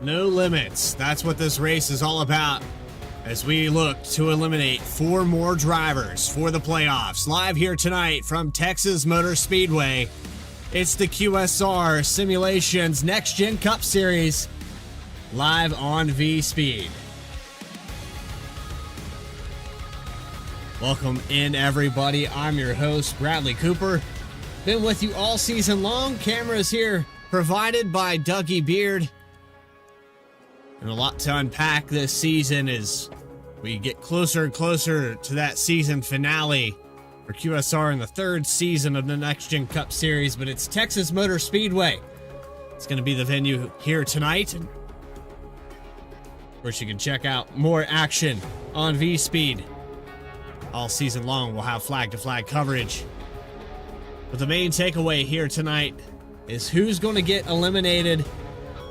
No limits. That's what this race is all about. As we look to eliminate 4 more drivers for the playoffs. Live here tonight from Texas Motor Speedway. It's the QSR Simulations Next Gen Cup Series. Live on V-Speed. Welcome in, everybody. I'm your host, Bradley Cooper. Been with you all season long. Cameras here provided by Dougie Beard. And a lot to unpack this season as we get closer and closer to that season finale for QSR in the 3rd season of the Next Gen Cup Series. But it's Texas Motor Speedway. It's going to be the venue here tonight. And of course, you can check out more action on V-Speed. All season long, we'll have flag-to-flag coverage. But the main takeaway here tonight is who's going to get eliminated.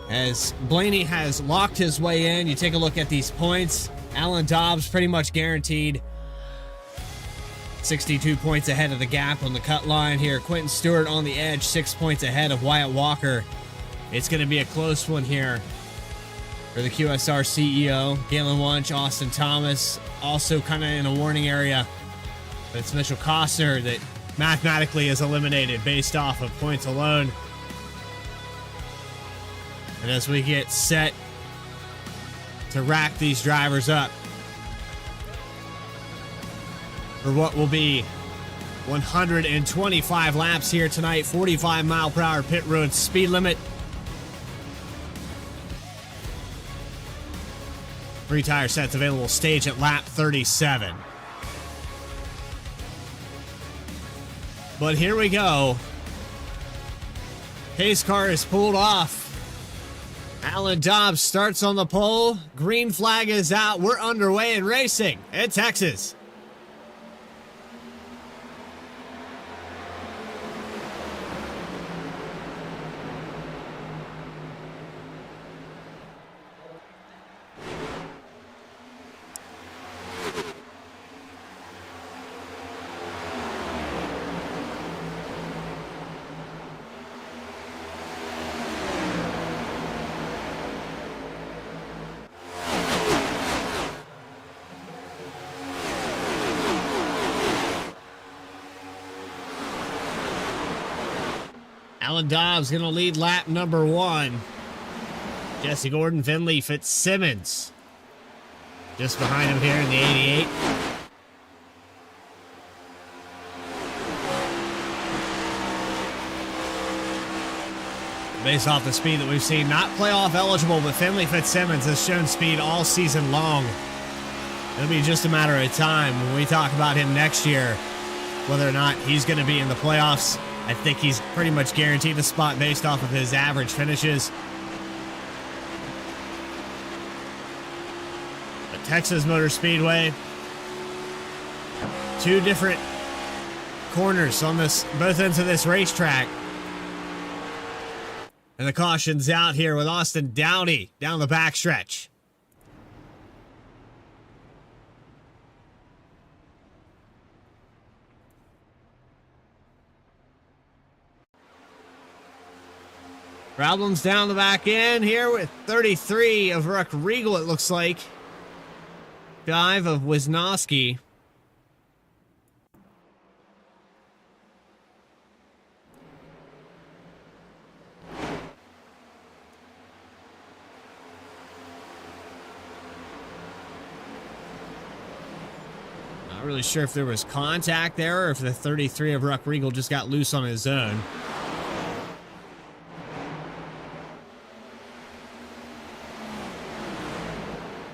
As Blaney has locked his way in, you take a look at these points. Alan Dobbs pretty much guaranteed. 62 points ahead of the gap on the cut line here. Quentin Stewart on the edge, 6 points ahead of Wyatt Walker. It's going to be a close one here for the QSR CEO. Galen Wunsch, Austin Thomas, also kind of in a warning area. But it's Mitchell Costner that mathematically is eliminated based off of points alone. And as we get set to rack these drivers up for what will be 125 laps here tonight, 45 mile per hour pit road speed limit. 3 tire sets available stage at lap 37. But here we go. Pace car is pulled off. Alan Dobbs starts on the pole. Green flag is out. We're underway and racing in Texas. Alan Dobbs going to lead lap number 1. Jesse Gordon, Finley, Fitzsimmons just behind him here in the 88. Based off the speed that we've seen, not playoff eligible, but Finley Fitzsimmons has shown speed all season long. It'll be just a matter of time when we talk about him next year, whether or not he's going to be in the playoffs. I think he's pretty much guaranteed a spot based off of his average finishes. But Texas Motor Speedway, 2 different corners on both ends of this racetrack. And the caution's out here with Austin Dowdy down the backstretch. Problems down the back end here with 33 of Ruck Regal, it looks like. 5 of Wisnowski. Not really sure if there was contact there or if the 33 of Ruck Regal just got loose on his own.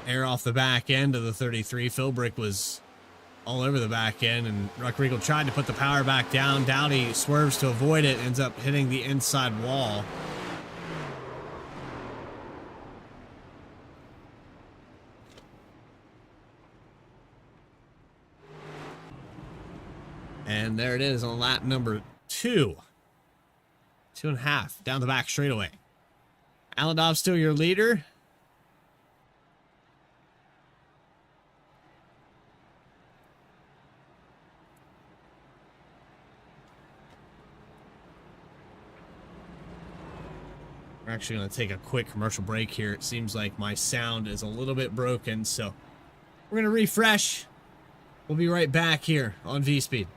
Air off the back end of the 33. Philbrick was all over the back end, and Ruck Regal tried to put the power back down. Dowdy swerves to avoid it, ends up hitting the inside wall. And there it is on lap number 2. 2.5 down the back straightaway. Alan Dobbs still your leader. We're actually going to take a quick commercial break here. It seems like my sound is a little bit broken, so we're going to refresh. We'll be right back here on V-Speed.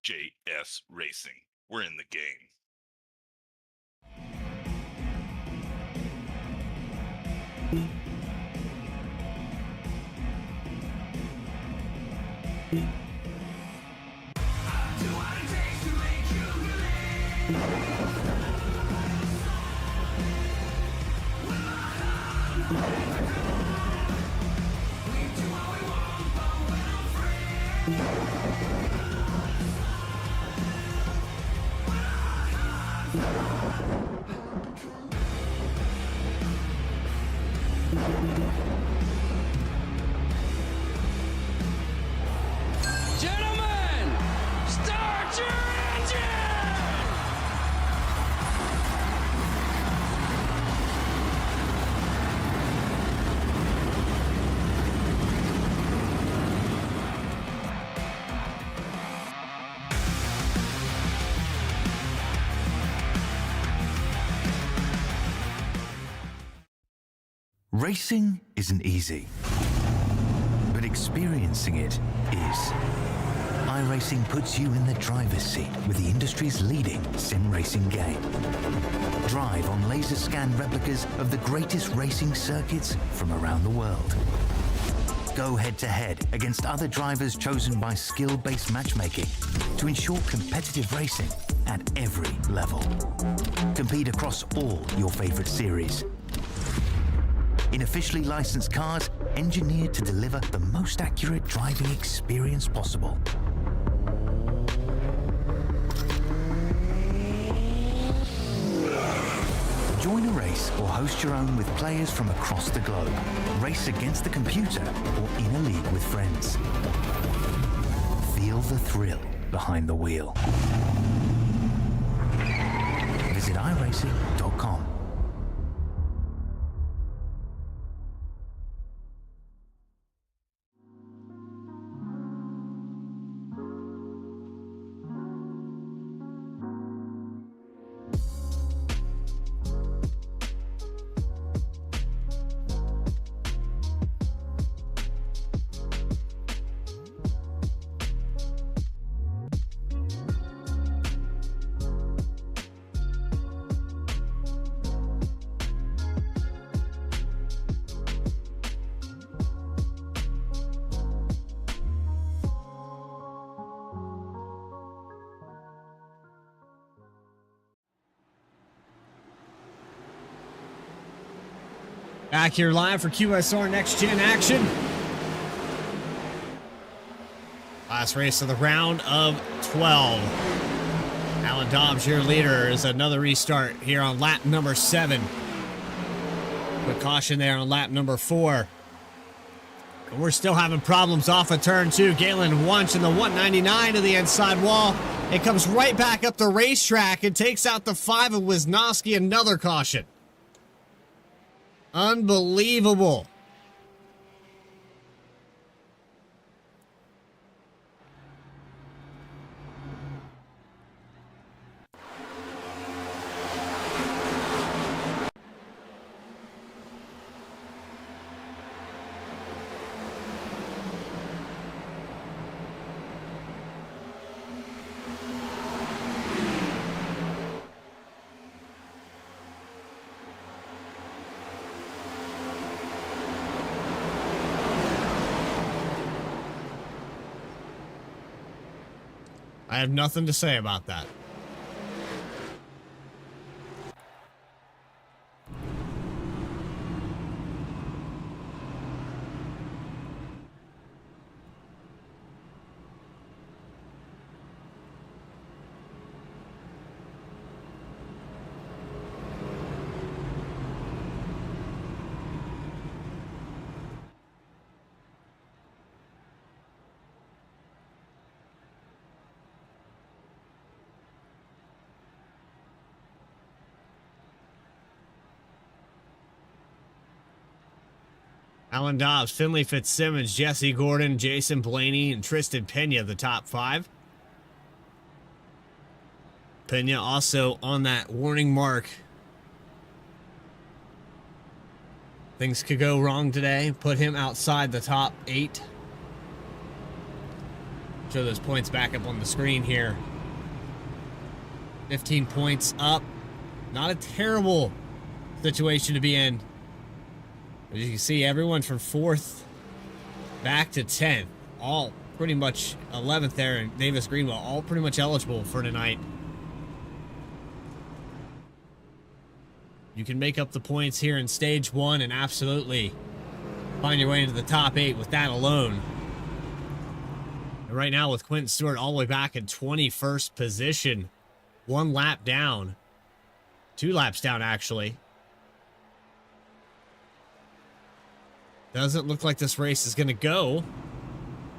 JS Racing. We're in the game. Gentlemen, start your engine! Racing isn't easy, but experiencing it is. iRacing puts you in the driver's seat with the industry's leading sim racing game. Drive on laser scan replicas of the greatest racing circuits from around the world. Go head-to-head against other drivers chosen by skill-based matchmaking to ensure competitive racing at every level. Compete across all your favorite series. In officially licensed cars, engineered to deliver the most accurate driving experience possible. Join a race or host your own with players from across the globe. Race against the computer or in a league with friends. Feel the thrill behind the wheel. Visit iRacing.com. Back here live for QSR Next Gen action. Last race of the round of 12. Alan Dobbs, your leader, is another restart here on lap number 7. Quick caution there on lap number 4. And we're still having problems off of turn 2. Galen Wunsch in the 199 to the inside wall. It comes right back up the racetrack and takes out the 5 of Wisnowski. Another caution. Unbelievable. I have nothing to say about that. Alan Dobbs, Finley Fitzsimmons, Jesse Gordon, Jason Blaney, and Tristan Pena, the top 5. Pena also on that warning mark. Things could go wrong today. Put him outside the top 8. Show those points back up on the screen here. 15 points up. Not a terrible situation to be in. As you can see, everyone from 4th back to 10th. All pretty much 11th there, and Davis Greenwell, all pretty much eligible for tonight. You can make up the points here in stage 1 and absolutely find your way into the top 8 with that alone. And right now with Quentin Stewart all the way back in 21st position. 1 lap down. 2 laps down, actually. Doesn't look like this race is going to go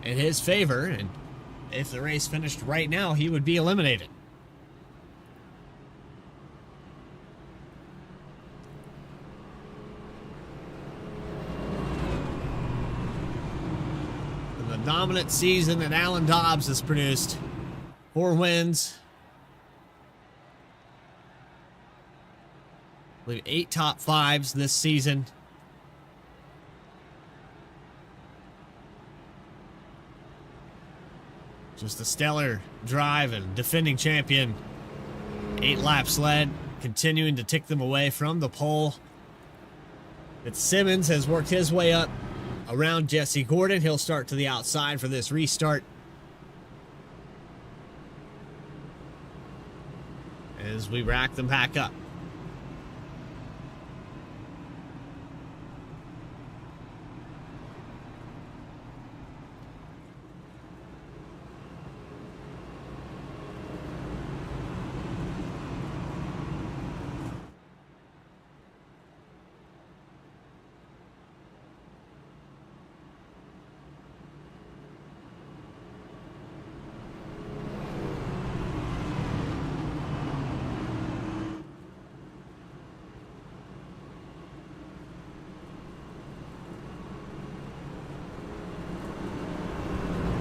in his favor, and if the race finished right now, he would be eliminated. And the dominant season that Alan Dobbs has produced. 4 wins. I believe 8 top 5s this season. Just a stellar drive and defending champion. 8 laps led, continuing to tick them away from the pole. Fitzsimmons has worked his way up around Jesse Gordon. He'll start to the outside for this restart. As we rack them back up.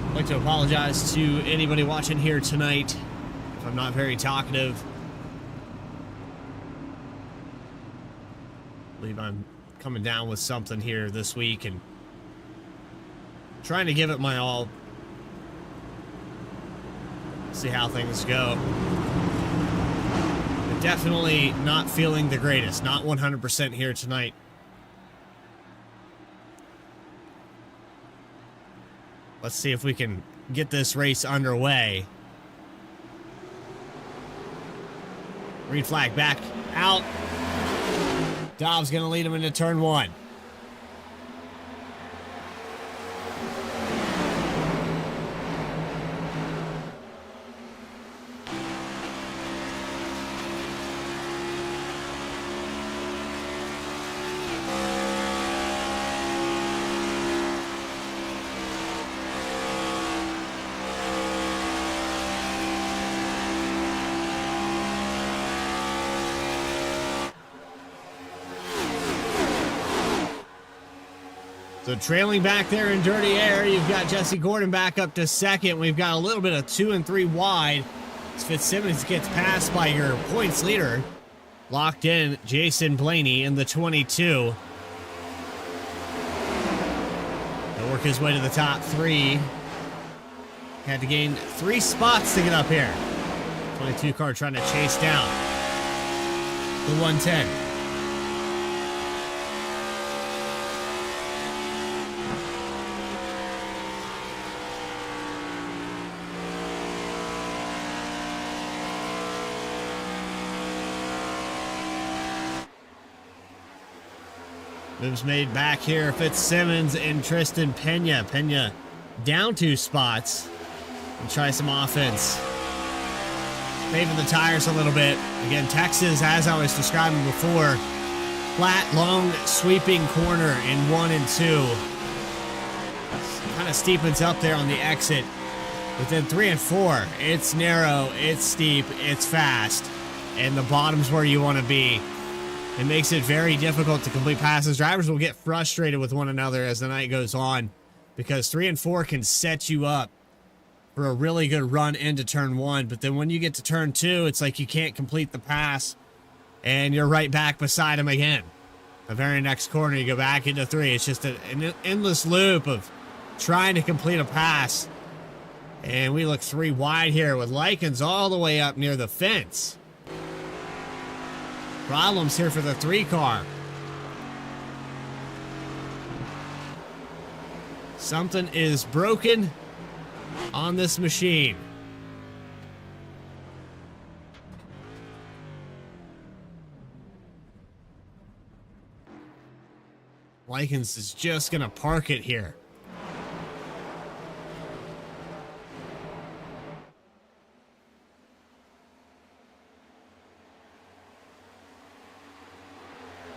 I'd like to apologize to anybody watching here tonight if I'm not very talkative. I believe I'm coming down with something here this week and trying to give it my all. See how things go. But definitely not feeling the greatest. Not 100% here tonight. Let's see if we can get this race underway. Green flag back out. Dobbs going to lead him into turn 1. So trailing back there in dirty air, you've got Jesse Gordon back up to 2nd. We've got a little bit of 2 and 3 wide. As Fitzsimmons gets passed by your points leader. Locked in, Jason Blaney in the 22. He'll work his way to the top 3. Had to gain 3 spots to get up here. 22 car trying to chase down the 110. Moves made back here. Fitzsimmons and Tristan Pena. Pena down 2 spots. And try some offense. Paving the tires a little bit. Again, Texas, as I was describing before, flat, long, sweeping corner in 1 and 2. Kind of steepens up there on the exit. But then 3 and 4, it's narrow, it's steep, it's fast. And the bottom's where you want to be. It makes it very difficult to complete passes. Drivers will get frustrated with one another as the night goes on because 3 and 4 can set you up for a really good run into turn 1. But then when you get to turn 2, it's like you can't complete the pass, and you're right back beside him again. The very next corner, you go back into 3. It's just an endless loop of trying to complete a pass. And we look 3 wide here with Likens all the way up near the fence. Problems here for the 3 car. Something is broken on this machine. Likens is just going to park it here.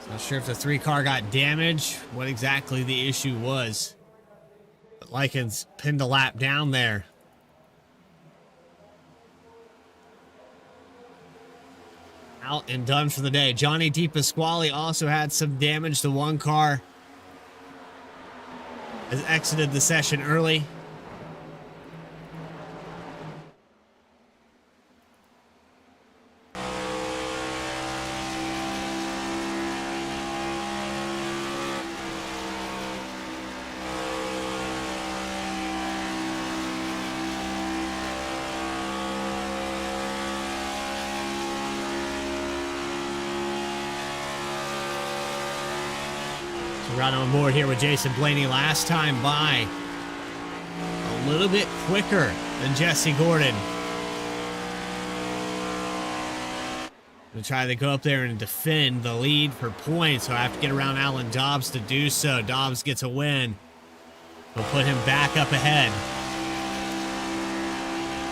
Not sure if the 3 car got damaged, what exactly the issue was. But Likens pinned a lap down there. Out and done for the day. Johnny DePasquale also had some damage. The 1 car has exited the session early. Right on board here with Jason Blaney. Last time by a little bit quicker than Jesse Gordon. Gonna try to go up there and defend the lead for points, so I have to get around Alan Dobbs to do so. Dobbs gets a win. We'll put him back up ahead.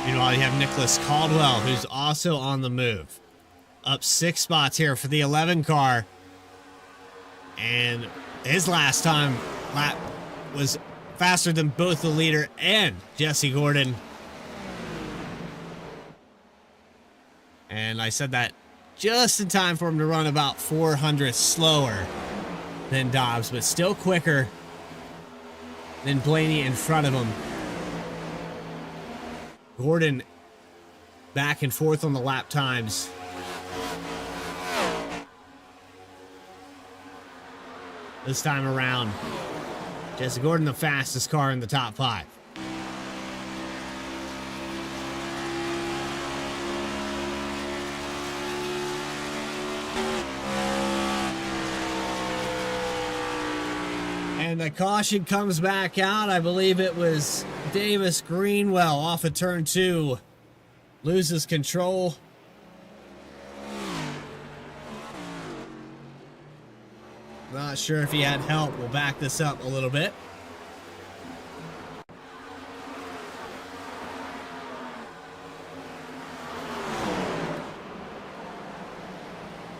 Meanwhile, you have Nicholas Caldwell, who's also on the move. Up 6 spots here for the 11 car. And his last time lap was faster than both the leader and Jesse Gordon. And I said that just in time for him to run about 400 slower than Dobbs, but still quicker than Blaney in front of him. Gordon back and forth on the lap times. This time around, Jesse Gordon, the fastest car in the top 5. And the caution comes back out. I believe it was Davis Greenwell off of turn 2. Loses control. Not sure if he had help. We'll back this up a little bit.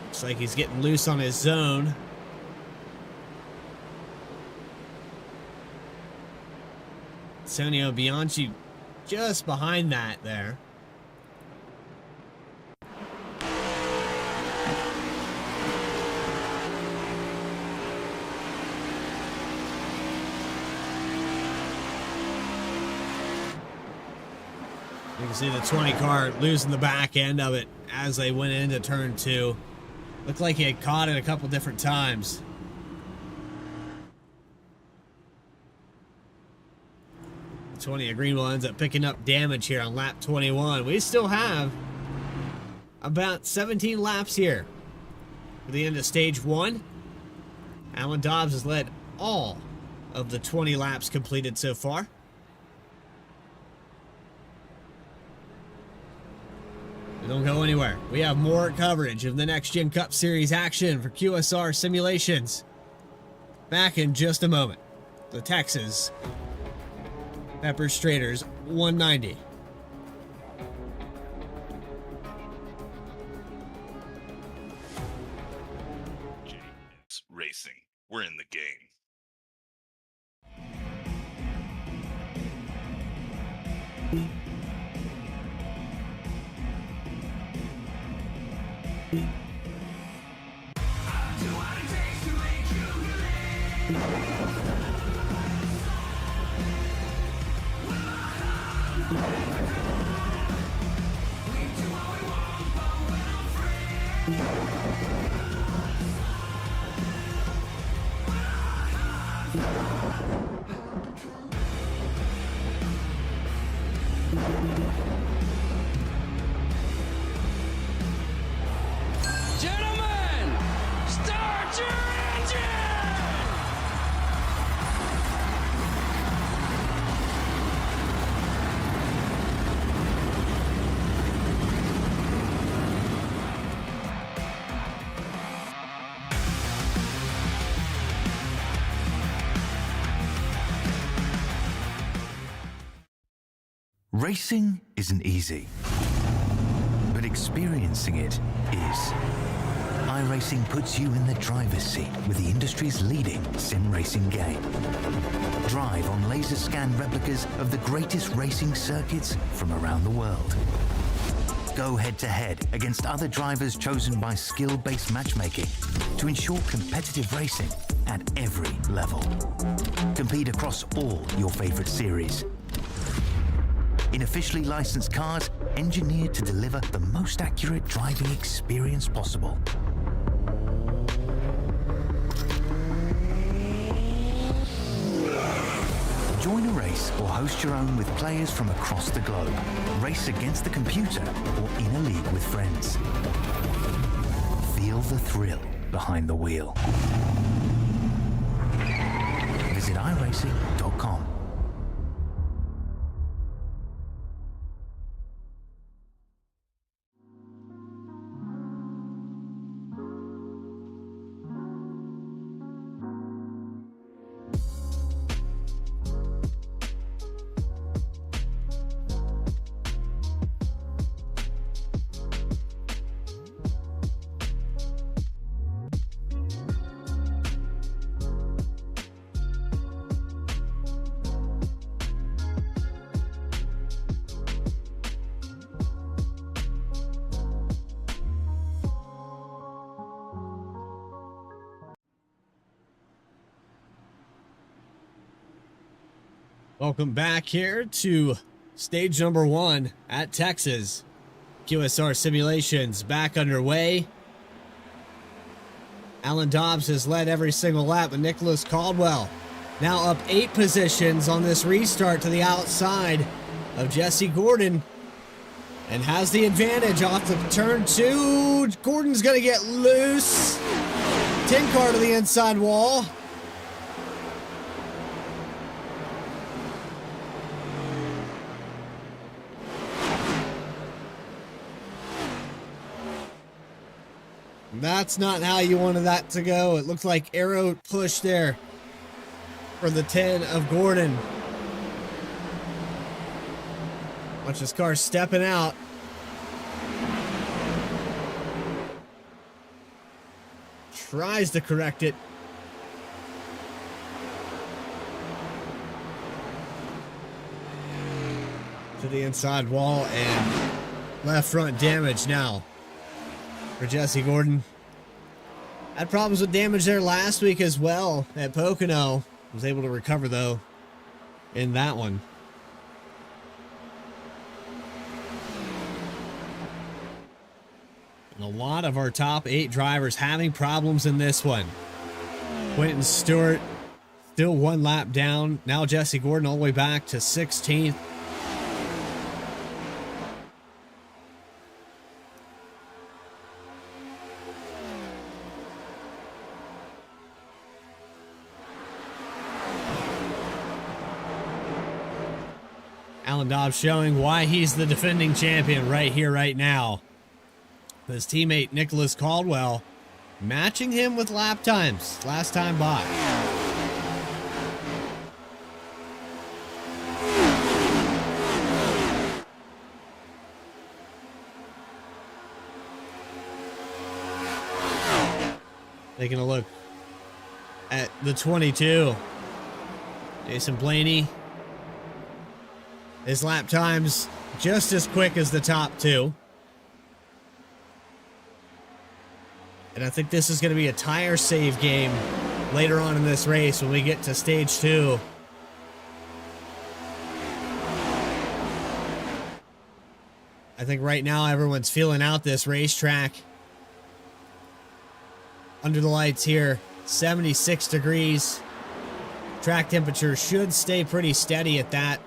Looks like he's getting loose on his zone. Antonio Bianchi just behind that there. You can see the 20 car losing the back end of it as they went into turn 2. Looked like he had caught it a couple different times. The 20 of Greenwell ends up picking up damage here on lap 21. We still have about 17 laps here for the end of stage 1. Alan Dobbs has led all of the 20 laps completed so far. Don't go anywhere. We have more coverage of the Next Gen Cup Series action for QSR Simulations. Back in just a moment. The Texas Pepper Straighters 190. JS Racing. We're in the game. Gentlemen, start your engine! Racing isn't easy, but experiencing it is. iRacing puts you in the driver's seat with the industry's leading sim racing game. Drive on laser scan replicas of the greatest racing circuits from around the world. Go head-to-head against other drivers chosen by skill-based matchmaking to ensure competitive racing at every level. Compete across all your favorite series. In officially licensed cars, engineered to deliver the most accurate driving experience possible. Join a race or host your own with players from across the globe. Race against the computer or in a league with friends. Feel the thrill behind the wheel. Visit iRacing.com. Welcome back here to stage number 1 at Texas. QSR simulations back underway. Alan Dobbs has led every single lap, but Nicholas Caldwell now up 8 positions on this restart to the outside of Jesse Gordon and has the advantage off the turn 2. Gordon's going to get loose. 10 car to the inside wall. That's not how you wanted that to go. It looked like arrow push there for the 10 of Gordon. Watch this car stepping out. Tries to correct it. To the inside wall and left front damage now for Jesse Gordon. Had problems with damage there last week as well at Pocono. Was able to recover though in that one. And a lot of our top 8 drivers having problems in this one. Quentin Stewart still 1 lap down. Now Jesse Gordon all the way back to 16th. Alan Dobbs showing why he's the defending champion right here, right now. His teammate Nicholas Caldwell matching him with lap times last time by. Taking a look at the 22. Jason Blaney. His lap times just as quick as the top 2. And I think this is going to be a tire save game later on in this race when we get to stage 2. I think right now everyone's feeling out this racetrack. Under the lights here, 76 degrees. Track temperature should stay pretty steady at that.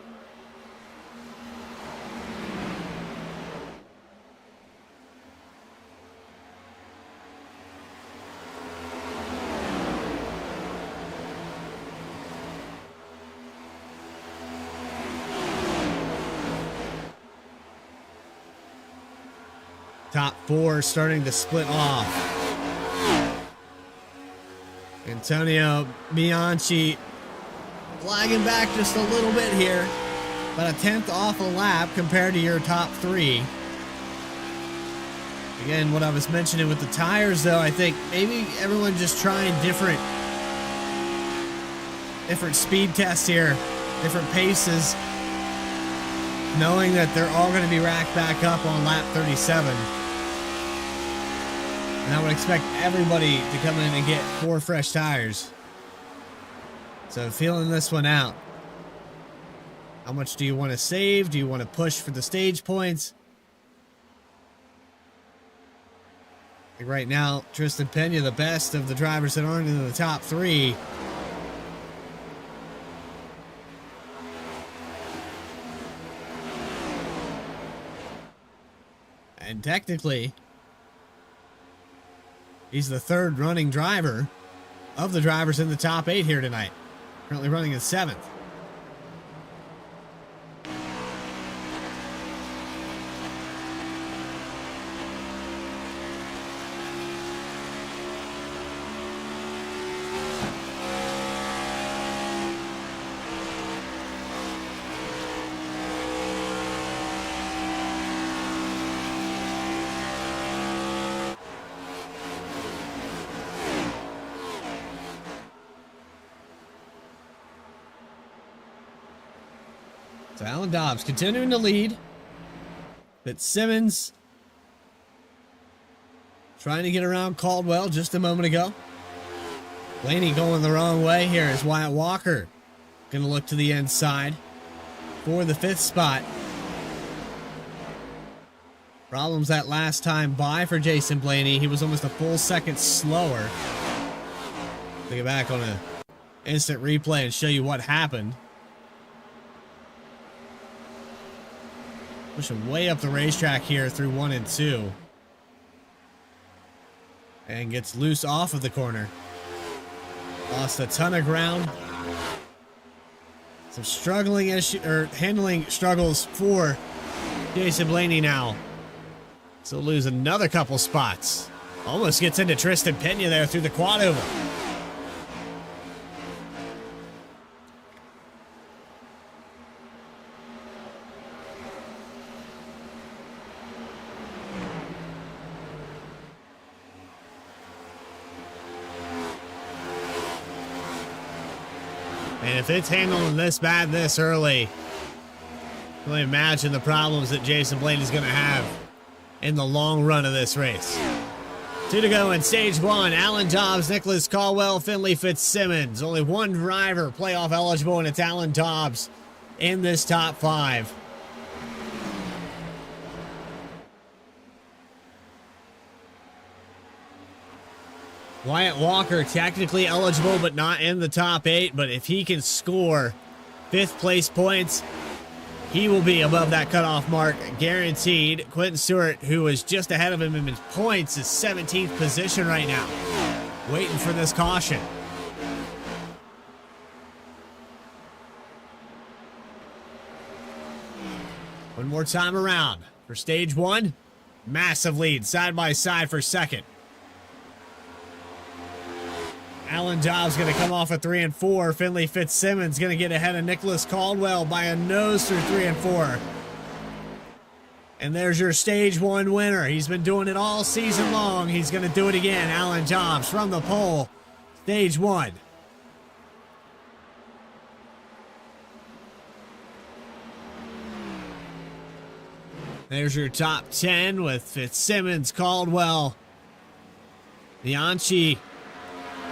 Top four starting to split off. Antonio Bianchi lagging back just a little bit here, but a 10th off a lap compared to your top three. Again, what I was mentioning with the tires, though, I think maybe everyone just trying different speed tests here, different paces, knowing that they're all going to be racked back up on lap 37. And I would expect everybody to come in and get 4 fresh tires. So feeling this one out. How much do you want to save? Do you want to push for the stage points? Like right now, Tristan Pena, the best of the drivers that aren't in the top 3. And technically, he's the 3rd running driver of the drivers in the top 8 here tonight. Currently running in 7th. So Alan Dobbs continuing to lead. Fitzsimmons trying to get around Caldwell just a moment ago. Blaney going the wrong way here is Wyatt Walker. Going to look to the inside for the 5th spot. Problems that last time by for Jason Blaney. He was almost a full second slower. Take it back on an instant replay and show you what happened. Pushing way up the racetrack here through 1 and 2. And gets loose off of the corner. Lost a ton of ground. Some struggling handling struggles for Jason Blaney now. So lose another couple spots. Almost gets into Tristan Pena there through the quad oval. And if it's handling this bad this early, really imagine the problems that Jason Blaney's going to have in the long run of this race. 2 to go in stage 1. Alan Dobbs, Nicholas Caldwell, Finley Fitzsimmons. Only one driver playoff eligible, and it's Alan Dobbs in this top 5. Wyatt Walker technically eligible, but not in the top 8. But if he can score 5th place points, he will be above that cutoff mark, guaranteed. Quentin Stewart, who is just ahead of him in points, is 17th position right now, waiting for this caution. One more time around for stage 1. Massive lead, side by side for 2nd. Alan Dobbs going to come off at 3 and 4. Finley Fitzsimmons going to get ahead of Nicholas Caldwell by a nose through 3 and 4. And there's your stage 1 winner. He's been doing it all season long. He's going to do it again. Alan Dobbs from the pole. Stage 1. There's your top 10 with Fitzsimmons, Caldwell, Bianchi,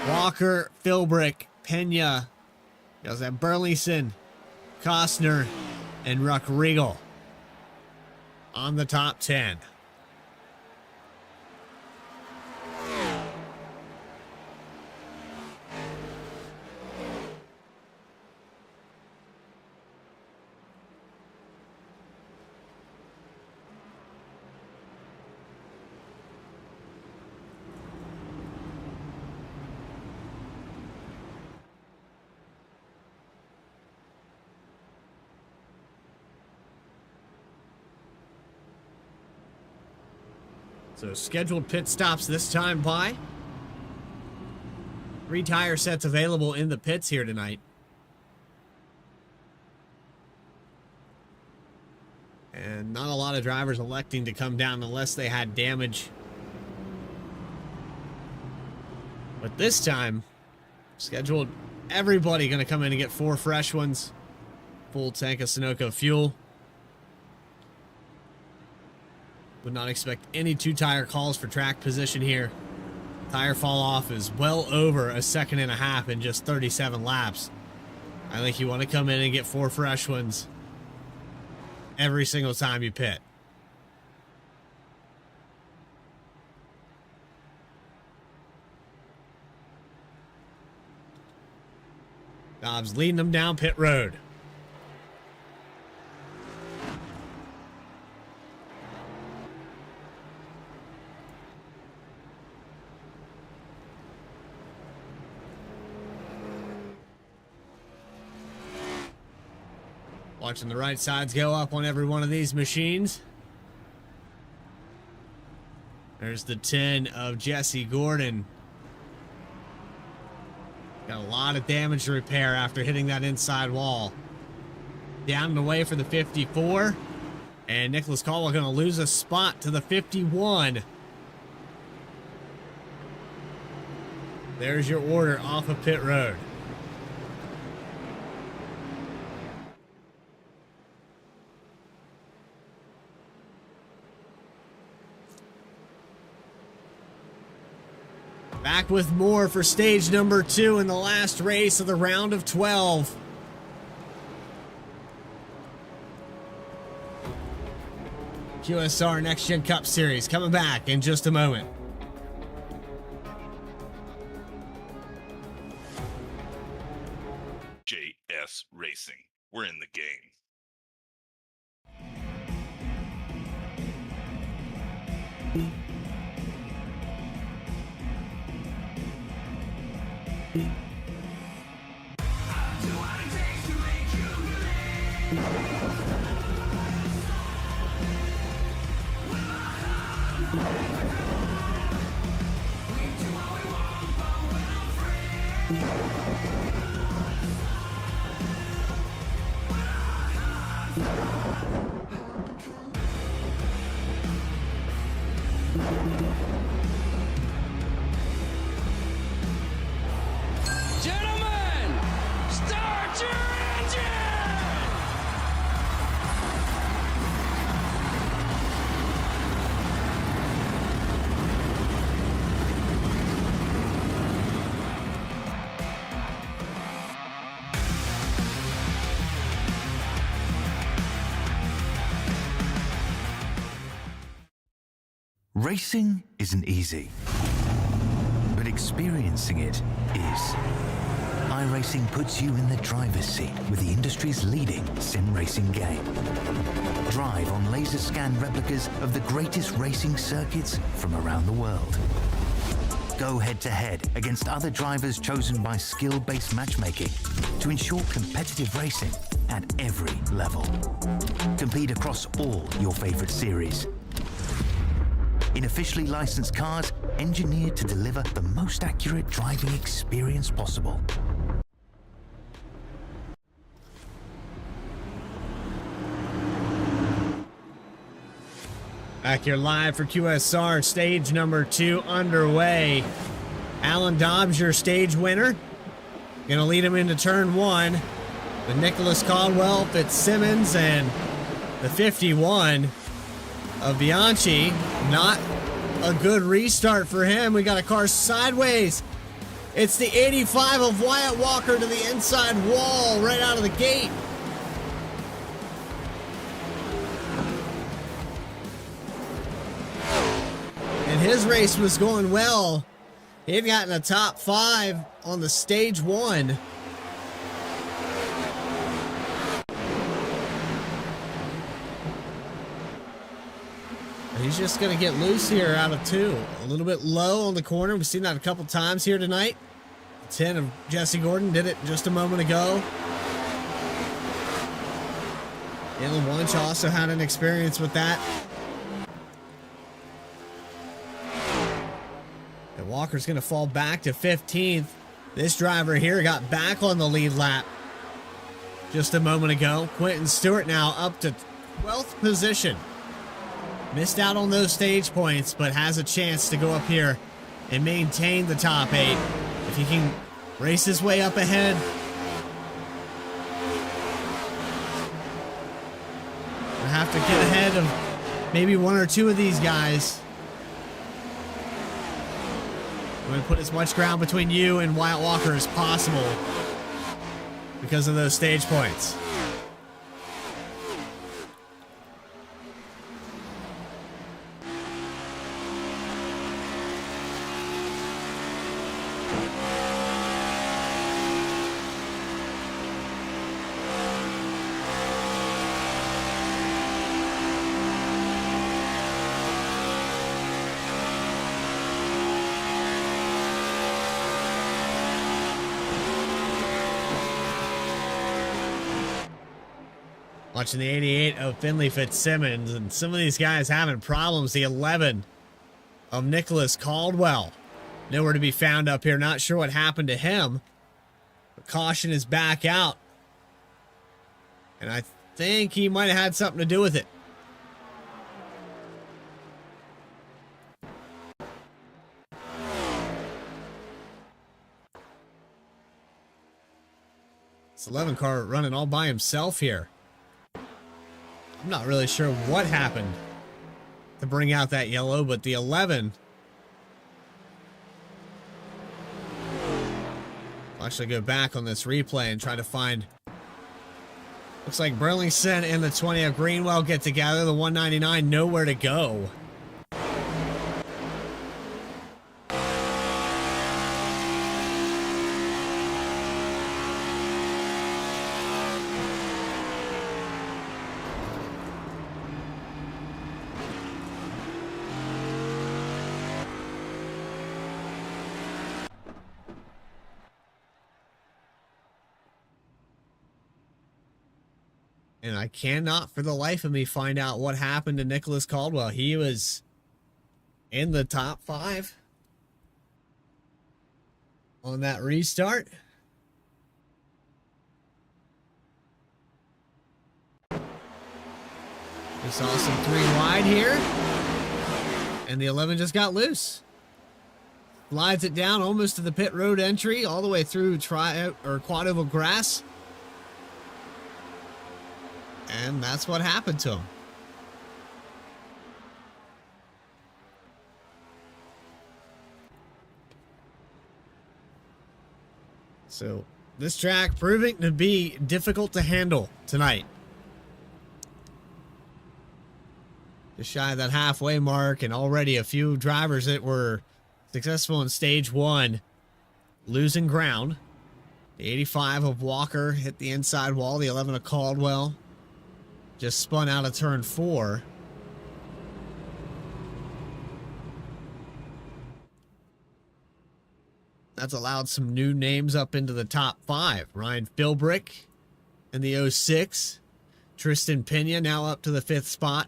Walker, Philbrick, Pena. You also have Burleson, Costner, and Ruck Regal. on the top 10. So scheduled pit stops this time by. 3 tire sets available in the pits here tonight. And not a lot of drivers electing to come down unless they had damage. But this time, scheduled everybody going to come in and get 4 fresh ones. Full tank of Sunoco fuel. Would not expect any 2-tire calls for track position here. Tire fall off is well over a second and a half in just 37 laps. I think you want to come in and get 4 fresh ones every single time you pit. Dobbs leading them down pit road. Watching the right sides go up on every one of these machines. There's the 10 of Jesse Gordon. Got a lot of damage to repair after hitting that inside wall. Down and away for the 54. And Nicholas Caldwell going to lose a spot to the 51. There's your order off of pit road. Back with more for stage number 2 in the last race of the round of 12. QSR Next Gen Cup Series coming back in just a moment. JS Racing. We're in the game. Gentlemen, start your engine! Racing isn't easy, but experiencing it is. iRacing puts you in the driver's seat with the industry's leading sim racing game. Drive on laser scan replicas of the greatest racing circuits from around the world. Go head-to-head against other drivers chosen by skill-based matchmaking to ensure competitive racing at every level. Compete across all your favorite series. In officially licensed cars, engineered to deliver the most accurate driving experience possible. Back here live for QSR, stage number 2 underway. Alan Dobbs, your stage winner. Gonna lead him into turn 1. The Nicholas Caldwell, Fitzsimmons, and the 51 of Bianchi. Not a good restart for him. We got a car sideways. It's the 85 of Wyatt Walker to the inside wall right out of the gate. and his race was going well. He'd gotten a top 5 on the stage 1. He's just going to get loose here out of 2. A little bit low on the corner. We've seen that a couple times here tonight. 10 of Jesse Gordon did it just a moment ago. Dylan Wunsch also had an experience with that. And Walker's going to fall back to 15th. This driver here got back on the lead lap just a moment ago. Quentin Stewart now up to 12th position. Missed out on those stage points, but has a chance to go up here and maintain the top 8. If he can race his way up ahead. We'll have to get ahead of maybe 1 or 2 of these guys. I'm going to put as much ground between you and Wyatt Walker as possible because of those stage points. Watching the 88 of Finley Fitzsimmons, and some of these guys having problems. The 11 of Nicholas Caldwell, nowhere to be found up here. Not sure what happened to him. But caution is back out. And I think he might have had something to do with it. This 11 car running all by himself here. I'm not really sure what happened to bring out that yellow, but the 11 I'll actually go back on this replay and try to find. Looks like Burlington and the 20 of Greenwell get together. The 199 nowhere to go. And I cannot for the life of me find out what happened to Nicholas Caldwell. He was in the top 5 on that restart. We saw some 3 wide here. And the 11 just got loose. Slides it down almost to the pit road entry, all the way through quad oval grass. And that's what happened to him. So this track proving to be difficult to handle tonight. Just shy of that halfway mark, and already a few drivers that were successful in stage 1 losing ground. The 85 of Walker hit the inside wall. The 11 of Caldwell just spun out of turn 4. That's allowed some new names up into the top 5. Ryan Philbrick in the 06. Tristan Pena now up to the 5th spot.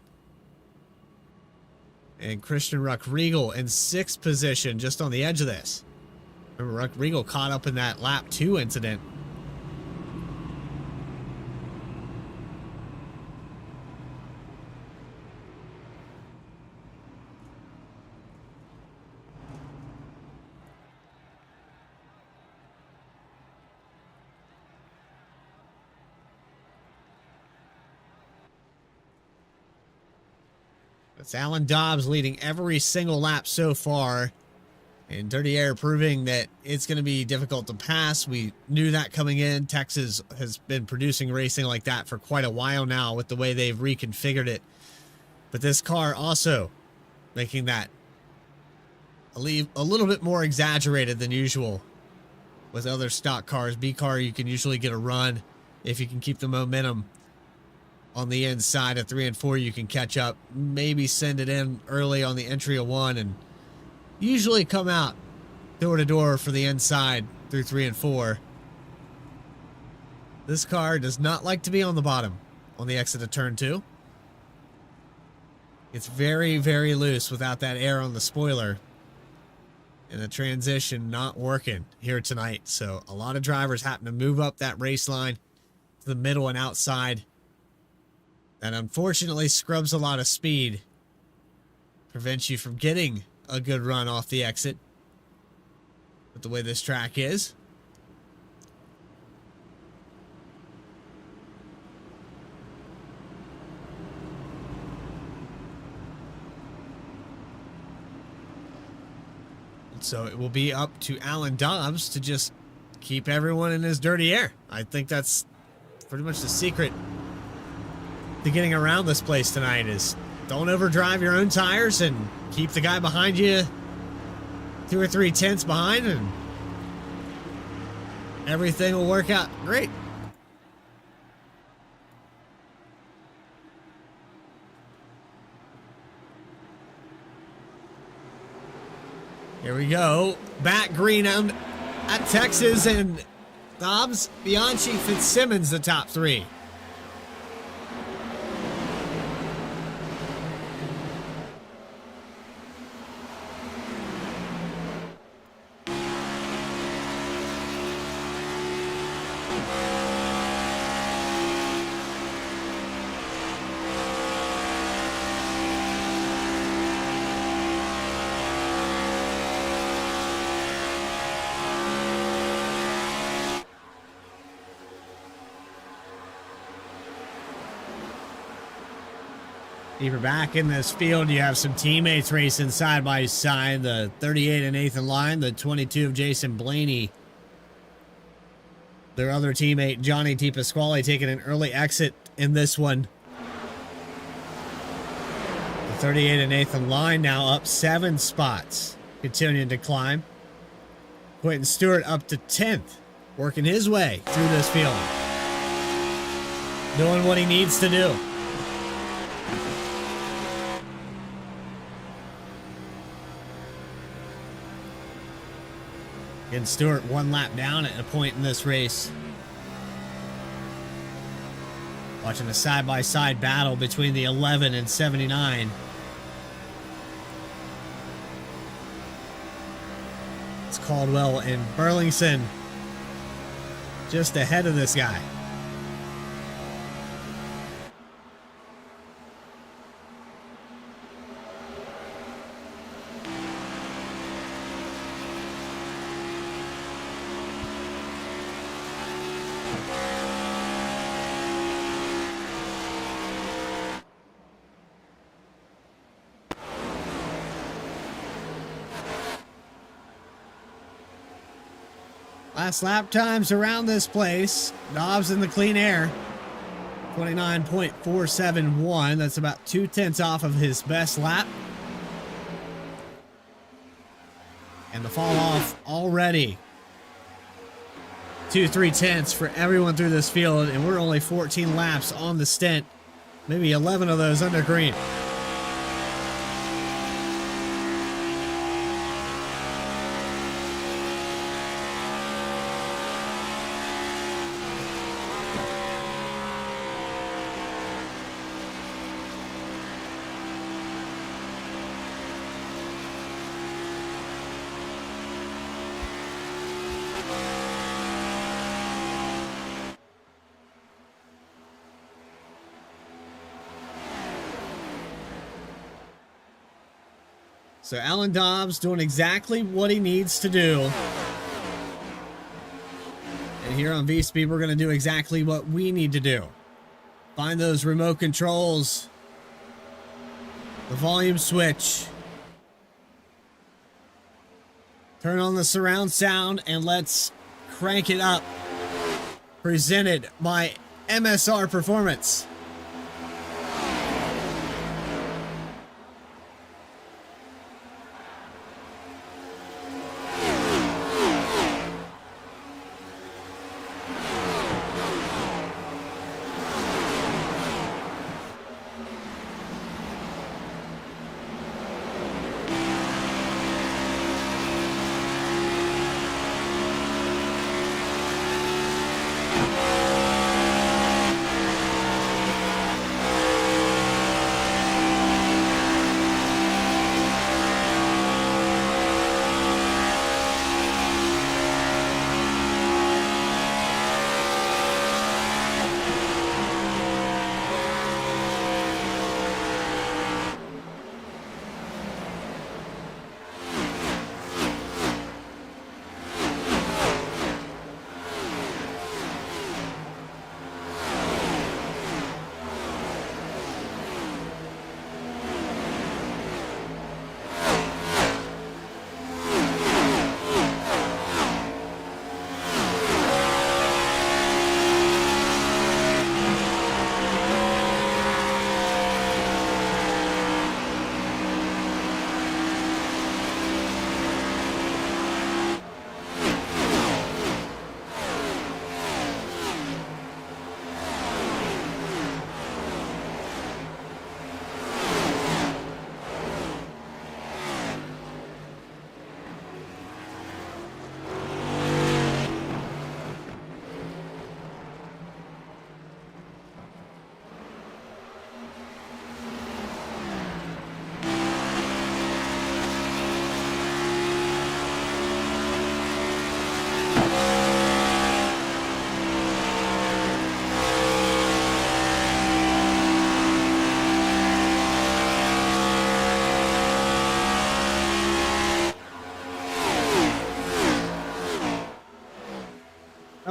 And Christian Ruck-Riegel in 6th position, just on the edge of this. Remember, Ruck-Riegel caught up in that lap 2 incident. It's Alan Dobbs leading every single lap so far. And Dirty Air proving that it's going to be difficult to pass. We knew that coming in. Texas has been producing racing like that for quite a while now with the way they've reconfigured it. But this car also making that a little bit more exaggerated than usual with other stock cars. B car, you can usually get a run if you can keep the momentum on the inside. At 3 and 4, you can catch up, maybe send it in early on the entry of 1, and usually come out door to door for the inside through 3 and 4. This car does not like to be on the bottom on the exit of turn 2. It's very, very loose without that air on the spoiler. And the transition not working here tonight. So a lot of drivers happen to move up that race line to the middle and outside. That unfortunately scrubs a lot of speed. Prevents you from getting a good run off the exit. But the way this track is. So it will be up to Alan Dobbs to just keep everyone in his dirty air. I think that's pretty much the secret to getting around this place tonight is don't overdrive your own tires and keep the guy behind you 2 or 3 tenths behind, and everything will work out great. Here we go. Back green at Texas, and Dobbs, Bianchi, Fitzsimmons, the top 3. Deeper back in this field, you have some teammates racing side by side. The 38 and Nathan Line, the 22 of Jason Blaney. Their other teammate, Johnny DePasquale, taking an early exit in this one. The 38 and Nathan Line now up 7 spots, continuing to climb. Quentin Stewart up to 10th, working his way through this field. Doing what he needs to do. And Stewart 1 lap down at a point in this race. Watching a side-by-side battle between the 11 and 79. It's Caldwell and Burlington just ahead of this guy. Last lap times around this place. Dobbs in the clean air. 29.471. That's about 2 tenths off of his best lap. And the fall off already. 2-3 tenths for everyone through this field. And we're only 14 laps on the stint. Maybe 11 of those under green. So Alan Dobbs doing exactly what he needs to do. And here on V-Speed, we're going to do exactly what we need to do. Find those remote controls. The volume switch. Turn on the surround sound and let's crank it up. Presented by MSR Performance.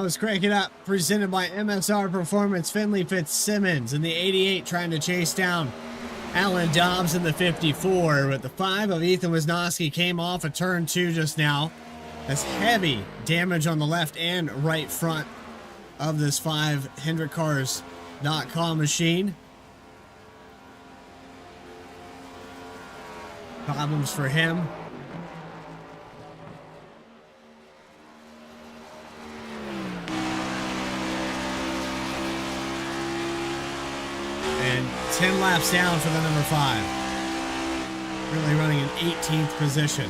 Oh, let's crank it up. Presented by MSR Performance. Finley Fitzsimmons in the 88 trying to chase down Alan Dobbs in the 54. But the 5 of Ethan Wisnowski came off a turn 2 just now. That's heavy damage on the left and right front of this 5 HendrickCars.com machine. Problems for him. And 10 laps down for the number 5. Really running in 18th position.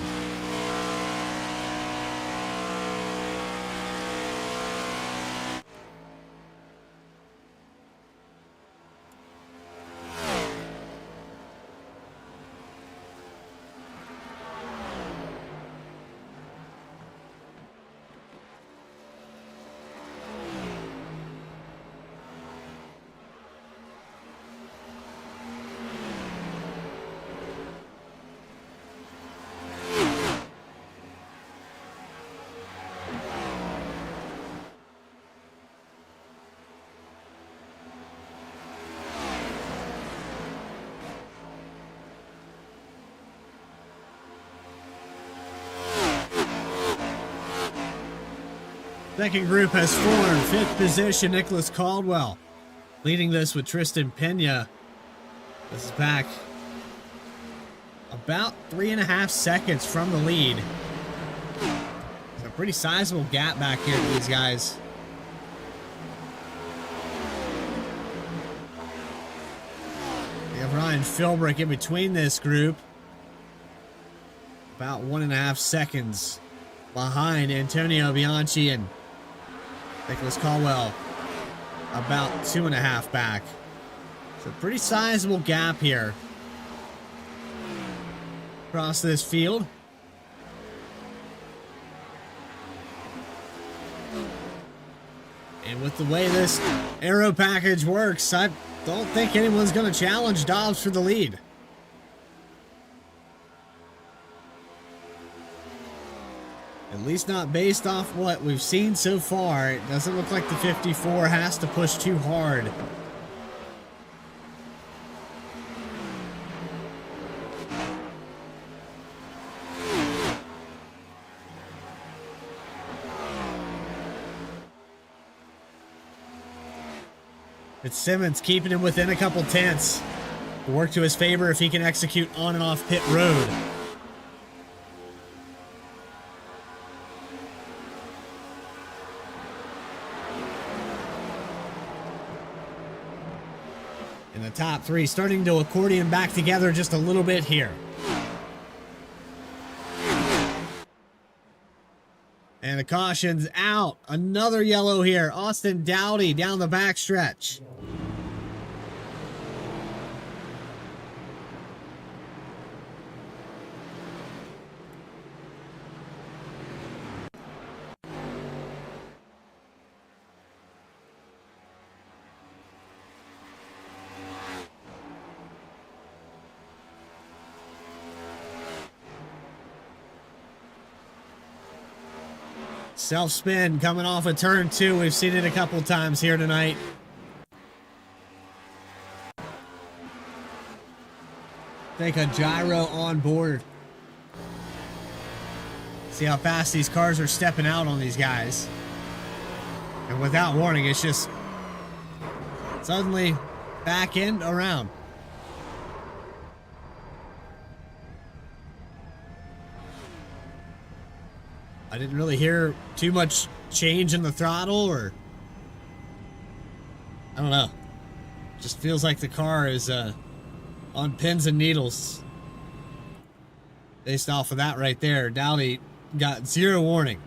Second group has formed. 5th position, Nicholas Caldwell. Leading this with Tristan Pena. This is back about 3.5 seconds from the lead. It's a pretty sizable gap back here to these guys. We have Ryan Philbrick in between this group. About 1.5 seconds behind Antonio Bianchi and Nicholas Caldwell, about 2.5 back. So pretty sizable gap here across this field. And with the way this aero package works, I don't think anyone's going to challenge Dobbs for the lead. At least not based off what we've seen so far. It doesn't look like the 54 has to push too hard. Fitzsimmons keeping him within a couple tenths. Will work to his favor if he can execute on and off pit road. And the top 3 starting to accordion back together just a little bit here. And the caution's out. Another yellow here. Austin Dowdy down the backstretch. Self-spin coming off of turn 2. We've seen it a couple times here tonight. Take a gyro on board. See how fast these cars are stepping out on these guys. And without warning, it's just suddenly back end around. I didn't really hear too much change in the throttle, or I don't know. Just feels like the car is on pins and needles. Based off of that right there, Dowdy got 0 warning.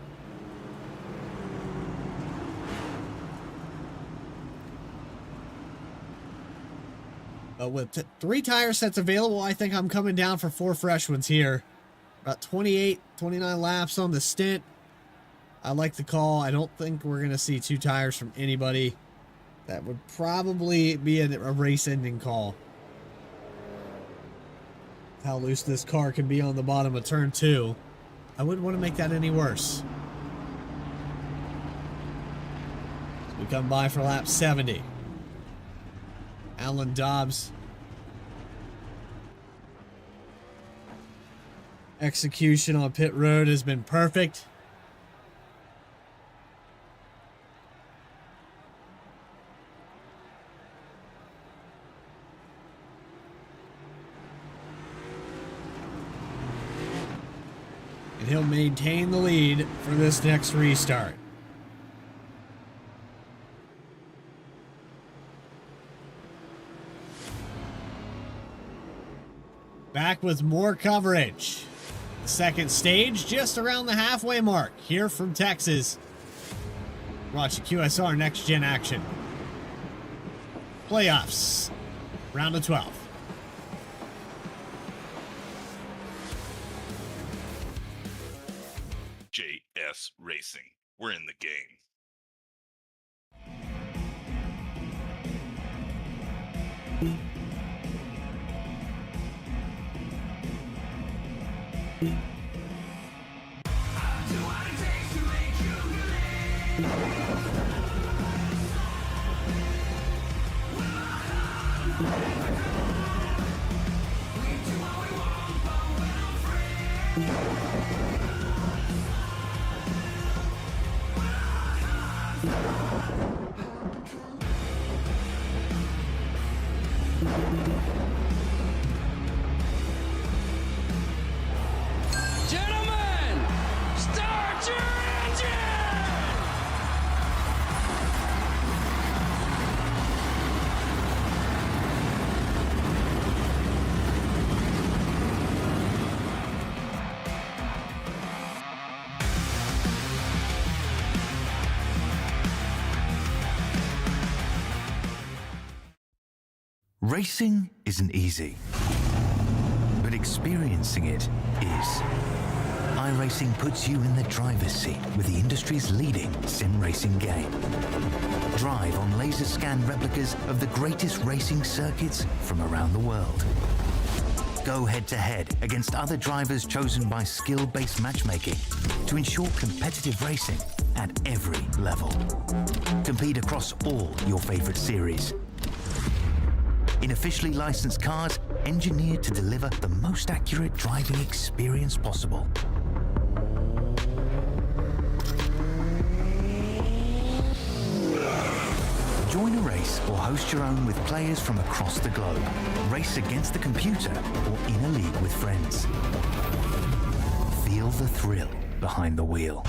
But with 3 tire sets available, I think I'm coming down for 4 fresh ones here. About 28, 29 laps on the stint. I like the call. I don't think we're going to see 2 tires from anybody. That would probably be a race-ending call. How loose this car can be on the bottom of turn 2. I wouldn't want to make that any worse. We come by for lap 70. Alan Dobbs. Execution on pit road has been perfect. And he'll maintain the lead for this next restart. Back with more coverage. The second stage just around the halfway mark here from Texas. Watch QSR Next Gen action. Playoffs. Round of 12. JS Racing. We're in the game. Gentlemen, start your engine! Racing isn't easy, but experiencing it is. iRacing puts you in the driver's seat with the industry's leading sim racing game. Drive on laser scan replicas of the greatest racing circuits from around the world. Go head-to-head against other drivers chosen by skill-based matchmaking to ensure competitive racing at every level. Compete across all your favorite series. In officially licensed cars, engineered to deliver the most accurate driving experience possible. Join a race or host your own with players from across the globe. Race against the computer or in a league with friends. Feel the thrill behind the wheel.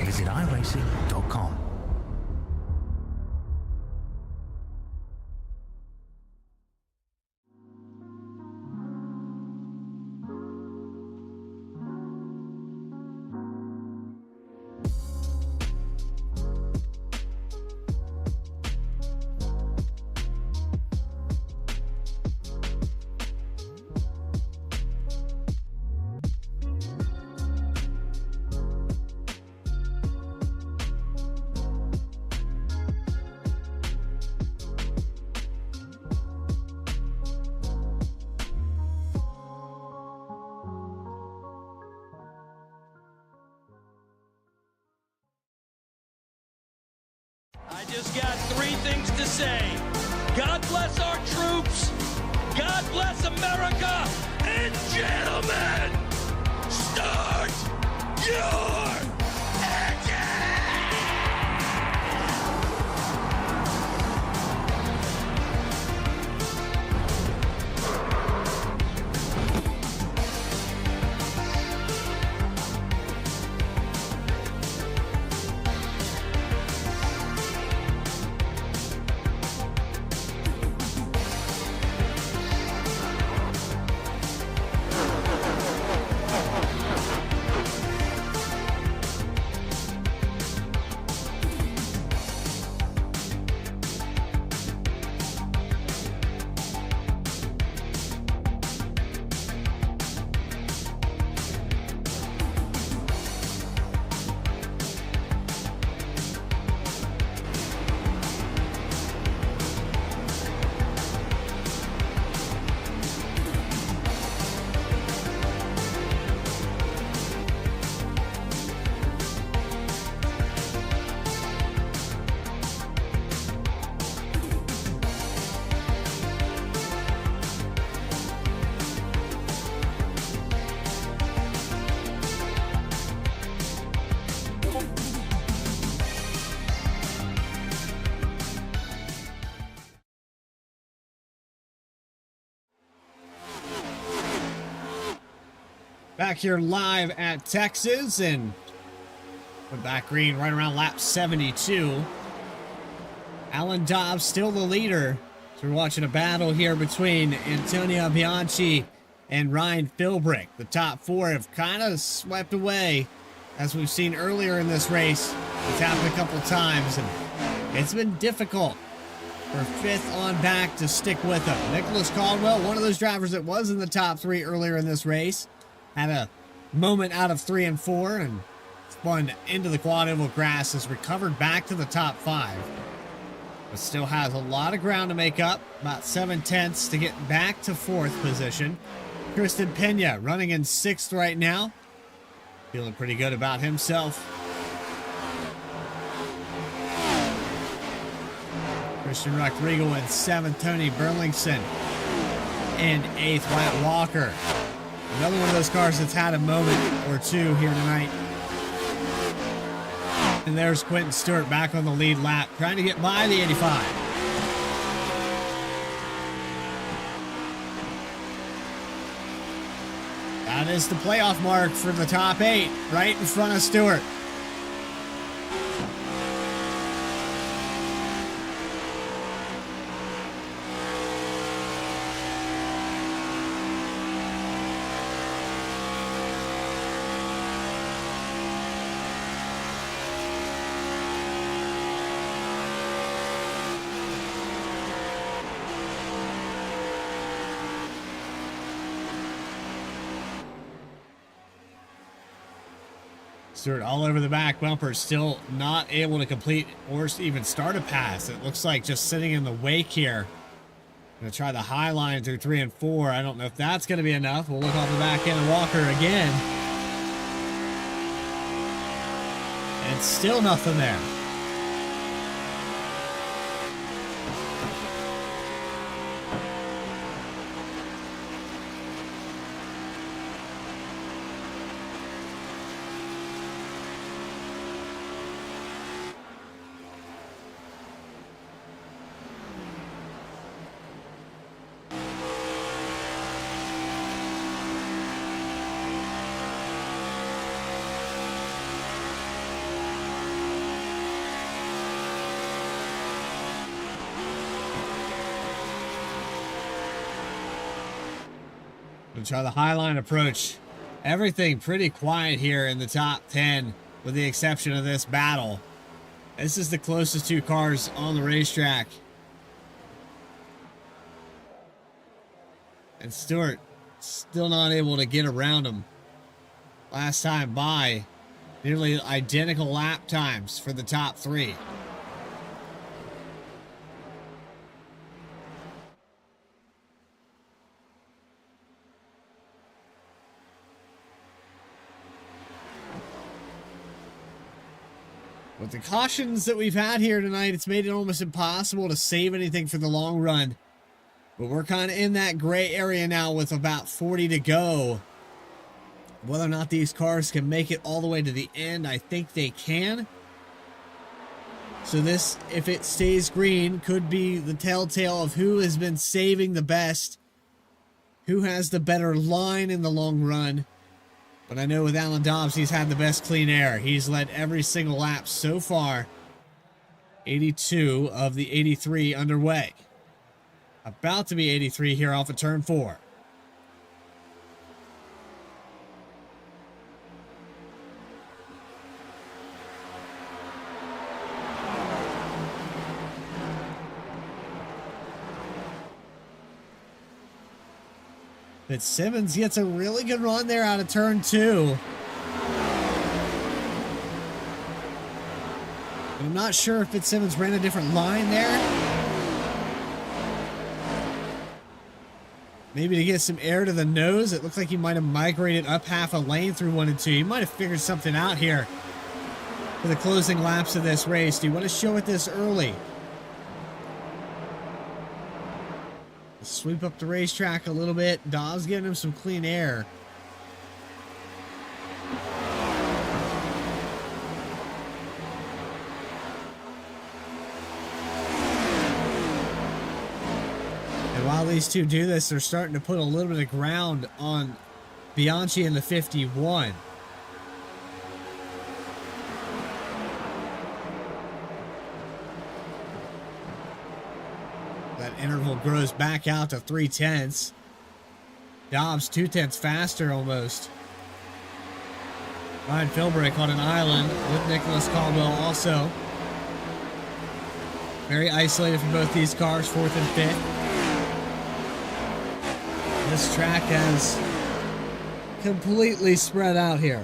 Visit iRacing.com. I just got three things to say. God bless our troops. God bless America. And gentlemen, start your engine! Back here live at Texas, and we're back green right around lap 72. Alan Dobbs still the leader. So we're watching a battle here between Antonio Bianchi and Ryan Philbrick. The top four have kind of swept away, as we've seen earlier in this race. It's happened a couple times, and it's been difficult for fifth on back to stick with them. Nicholas Caldwell, one of those drivers that was in the top three earlier in this race, had a moment out of 3 and 4 and spun into the quad oval grass, has recovered back to the top 5. But still has a lot of ground to make up, about 7/10 to get back to 4th position. Kristen Pena running in 6th right now. Feeling pretty good about himself. Christian Rodrigo in 7th, Tony Burlington in 8th, Wyatt Walker. Another one of those cars that's had a moment or two here tonight. And there's Quentin Stewart back on the lead lap, trying to get by the 85. That is the playoff mark for the top 8, right in front of Stewart. Stewart all over the back bumper, still not able to complete or even start a pass. It looks like just sitting in the wake here. Gonna try the high line through 3 and 4. I don't know if that's gonna be enough. We'll look off the back end of Walker again. And still nothing there. We'll try the highline approach. Everything pretty quiet here in the top 10, with the exception of this battle. This is the closest 2 cars on the racetrack. And Stewart still not able to get around him. Last time by, nearly identical lap times for the top 3. With the cautions that we've had here tonight, it's made it almost impossible to save anything for the long run. But we're kind of in that gray area now with about 40 to go. Whether or not these cars can make it all the way to the end, I think they can. So this, if it stays green, could be the telltale of who has been saving the best, who has the better line in the long run. But I know with Alan Dobbs, he's had the best clean air. He's led every single lap so far. 82 of the 83 underway. About to be 83 here off of turn 4. Fitzsimmons gets a really good run there out of turn 2. I'm not sure if Fitzsimmons ran a different line there. Maybe to get some air to the nose. It looks like he might have migrated up half a lane through 1 and 2. He might have figured something out here for the closing laps of this race. Do you want to show it this early? Sweep up the racetrack a little bit. Dobbs giving him some clean air. And while these two do this, they're starting to put a little bit of ground on Bianchi in the 51. That interval grows back out to 3/10. Dobbs 2/10 faster almost. Ryan Philbrick on an island with Nicholas Caldwell also. Very isolated for both these cars, 4th and 5th. This track has completely spread out here.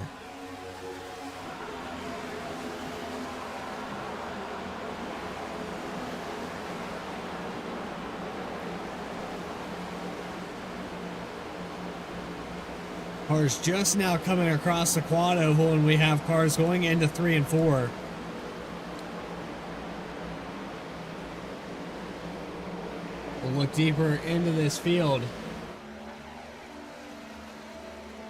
Cars just now coming across the quad oval, and we have cars going into 3 and 4. We'll look deeper into this field.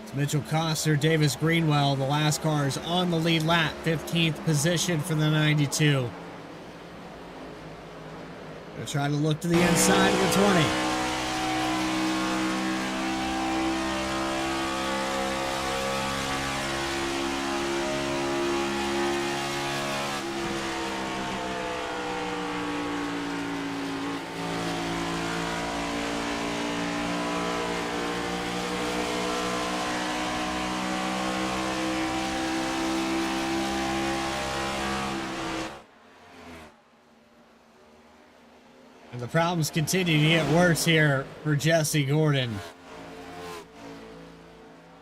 It's Mitchell Koster, Davis Greenwell, the last cars on the lead lap, 15th position for the 92. Gonna try to look to the inside of the 20. And the problems continue to get worse here for Jesse Gordon.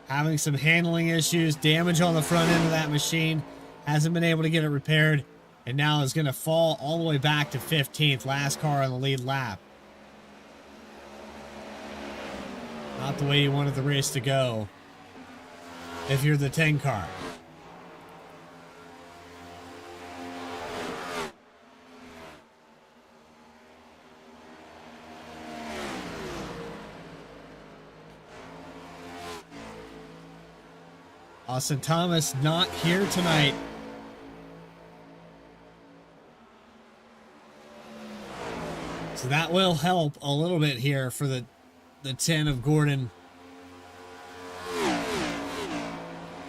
Having some handling issues, damage on the front end of that machine. Hasn't been able to get it repaired. And now is going to fall all the way back to 15th. Last car on the lead lap. Not the way you wanted the race to go if you're the 10 car. Austin Thomas not here tonight. So that will help a little bit here for the 10 of Gordon.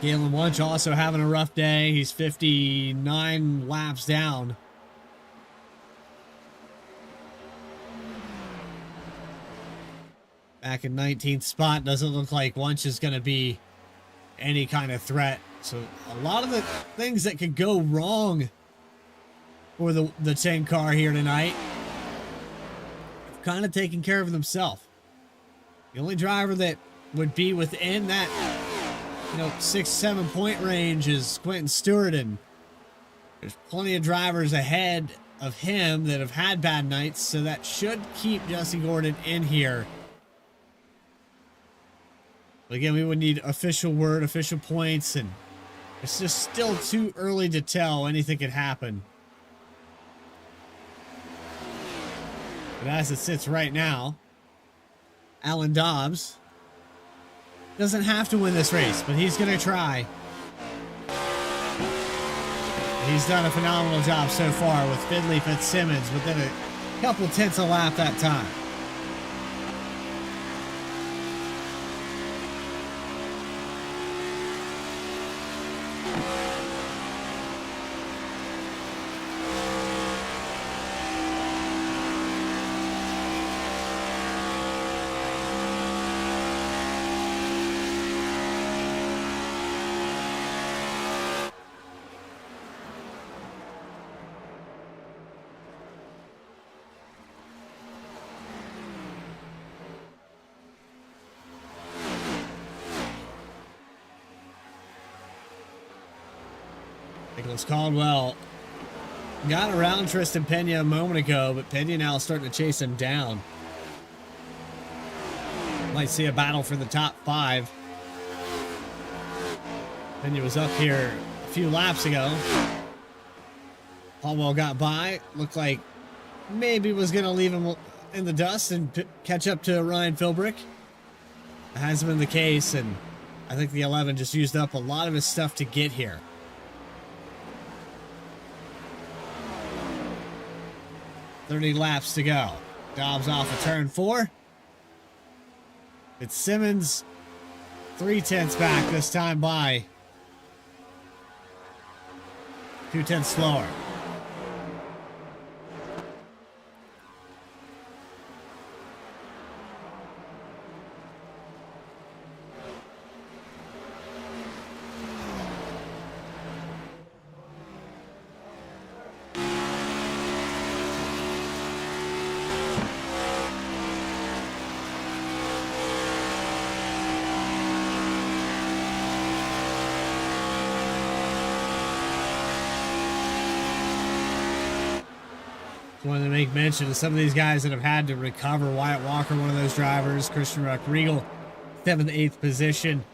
Galen Wunsch also having a rough day. He's 59 laps down. Back in 19th spot. Doesn't look like Wunsch is going to be any kind of threat. So a lot of the things that could go wrong for the 10 car here tonight have kind of taken care of themselves. The only driver that would be within that 6-7 point range is Quentin Stewart, and there's plenty of drivers ahead of him that have had bad nights, so that should keep Jesse Gordon in here. Again, we would need official word, official points, and it's just still too early to tell. Anything could happen. But as it sits right now, Alan Dobbs doesn't have to win this race, but he's going to try. He's done a phenomenal job so far with Finley Fitzsimmons within a couple tenths of a lap that time. Nicholas Caldwell got around Tristan Pena a moment ago, but Pena now starting to chase him down. Might see a battle for the top 5. Pena was up here a few laps ago. Caldwell got by. Looked like maybe was going to leave him in the dust and catch up to Ryan Philbrick. That hasn't been the case, and I think the 11 just used up a lot of his stuff to get here. 30 laps to go. Dobbs off of turn 4. Fitzsimmons 3/10 back this time by 2/10 slower. Wanted to make mention of some of these guys that have had to recover. Wyatt Walker, one of those drivers. Christian Regal, 7th, 8th position.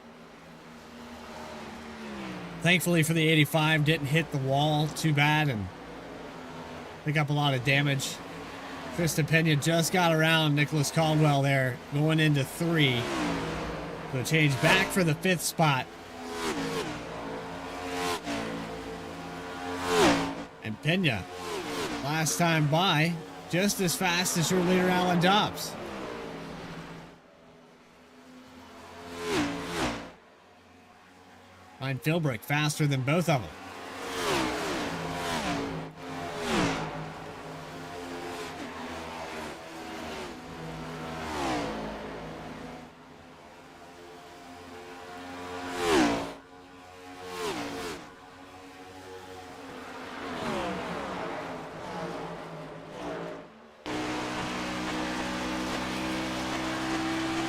Thankfully for the 85, didn't hit the wall too bad and pick up a lot of damage. Tristan Pena just got around Nicholas Caldwell there, going into 3. So change back for the 5th spot. And Pena, last time by, just as fast as your leader, Alan Dobbs. Ryan Philbrick faster than both of them.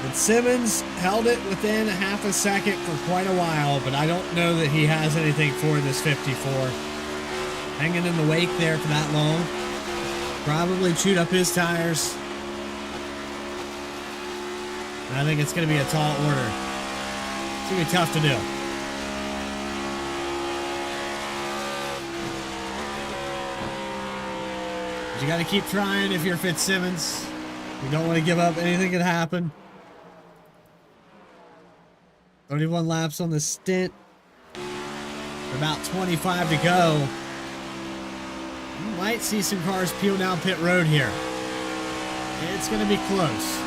But Simmons held it within half a second for quite a while, but I don't know that he has anything for this 54. Hanging in the wake there for that long. Probably chewed up his tires. And I think it's going to be a tall order. It's going to be tough to do. But you got to keep trying if you're Fitzsimmons. You don't want to give up. Anything could happen. 31 laps on the stint. About 25 to go. You might see some cars peel down pit road here. It's going to be close.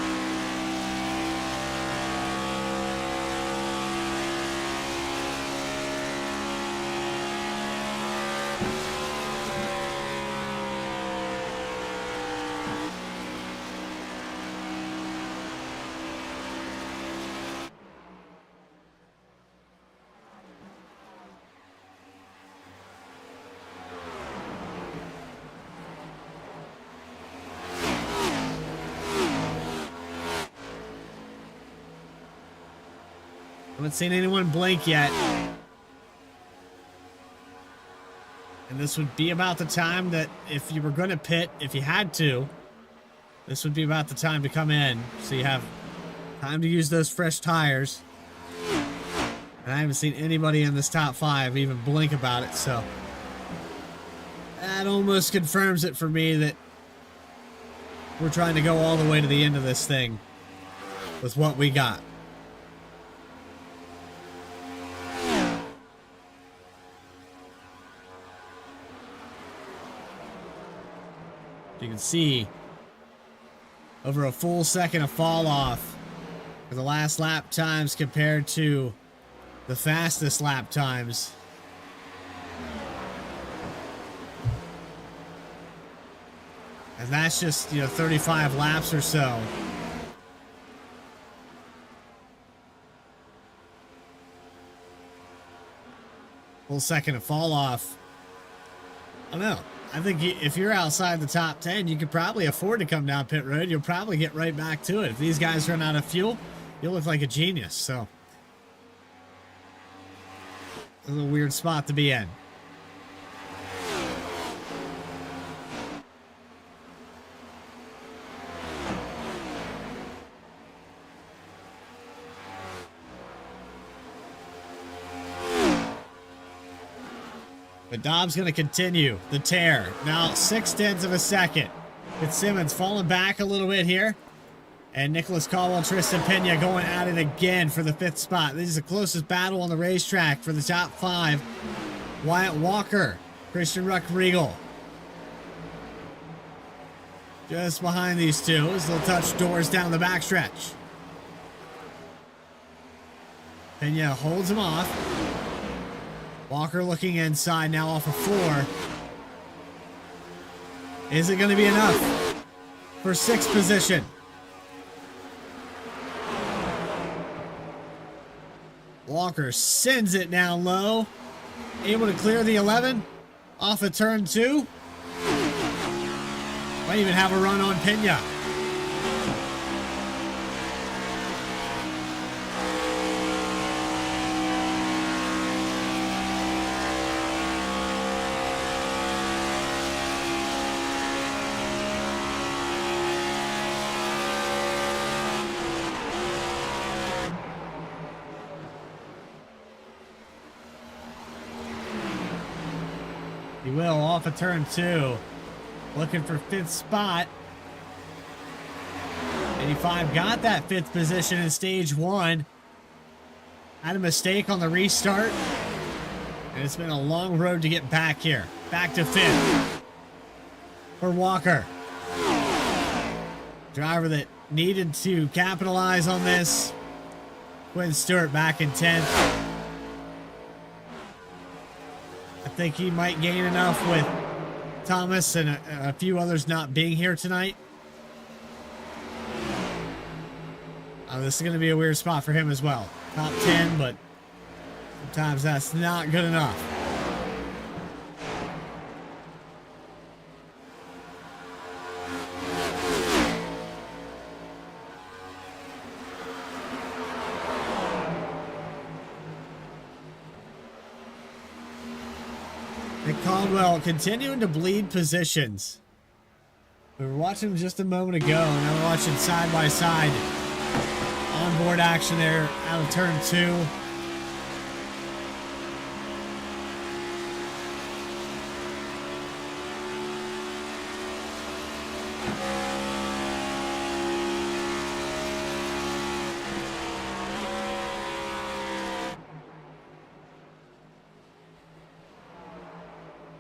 Haven't seen anyone blink yet. And this would be about the time that if you were going to pit, if you had to, this would be about the time to come in. So you have time to use those fresh tires. And I haven't seen anybody in this top 5 even blink about it, so that almost confirms it for me that we're trying to go all the way to the end of this thing with what we got. You can see over a full second of fall off for the last lap times compared to the fastest lap times. And that's just, 35 laps or so. Full second of fall off. I don't know. I think if you're outside the top 10, you could probably afford to come down pit road. You'll probably get right back to it. If these guys run out of fuel, you'll look like a genius. So, it's a little weird spot to be in. But Dobbs going to continue the tear. Now 0.6 of a second. Fitzsimmons falling back a little bit here. And Nicholas Caldwell, Tristan Pena going at it again for the 5th spot. This is the closest battle on the racetrack for the top 5. Wyatt Walker, Christian Regal. Just behind these two as they'll touch doors down the backstretch. Pena holds him off. Walker looking inside now off of 4. Is it going to be enough for 6th position? Walker sends it down low. Able to clear the 11 off of turn 2. Might even have a run on Pena. He will off of turn 2. Looking for 5th spot. 85 got that 5th position in stage 1. Had a mistake on the restart. And it's been a long road to get back here. Back to 5th. For Walker. Driver that needed to capitalize on this. Quinn Stewart back in 10th. I think he might gain enough with Thomas and a few others not being here tonight. This is going to be a weird spot for him as well. Top 10, but sometimes that's not good enough. And Caldwell continuing to bleed positions. We were watching just a moment ago, and now we're watching side by side. Onboard action there out of turn 2.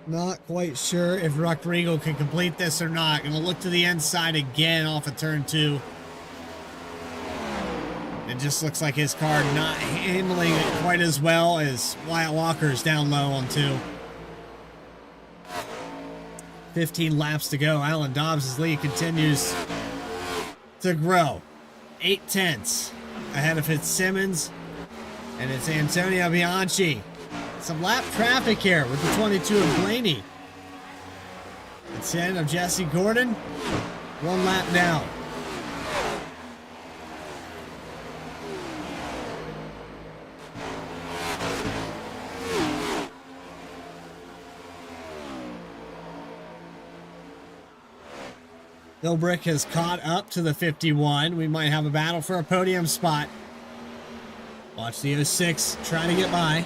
Not quite sure if Ruck Regal can complete this or not. Gonna look to the inside again off of turn 2. It just looks like his car not handling it quite as well as Wyatt Walker's down low on 2. 15 laps to go. Alan Dobbs' lead continues to grow. 8/10 ahead of Fitzsimmons. And it's Antonio Bianchi. Some lap traffic here with the 22 of Blaney. The 10 of Jesse Gordon. 1 lap down. Philbrick has caught up to the 51. We might have a battle for a podium spot. Watch the 06 trying to get by.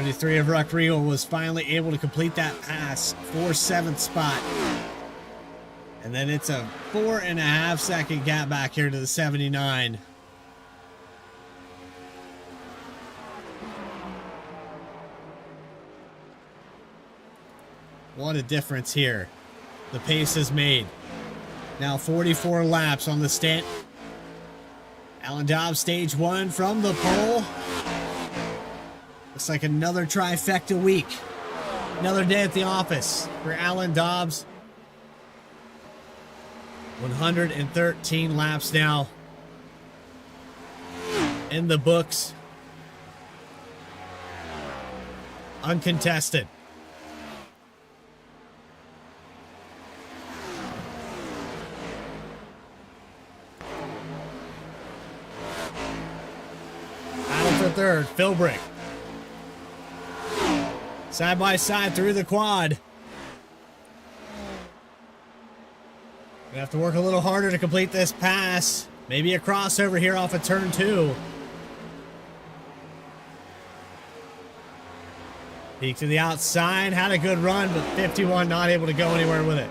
Three of Ruck Regal was finally able to complete that pass for 7th spot. And then it's a 4.5 second gap back here to the 79. What a difference here. The pace is made. Now 44 laps on the stint. Alan Dobbs, stage 1 from the pole. Looks like another trifecta week. Another day at the office for Alan Dobbs. 113 laps now in the books. Uncontested. Battle for 3rd, Philbrick. Side by side through the quad. Gonna have to work a little harder to complete this pass. Maybe a crossover here off of turn 2. Peek to the outside. Had a good run, but 51 not able to go anywhere with it.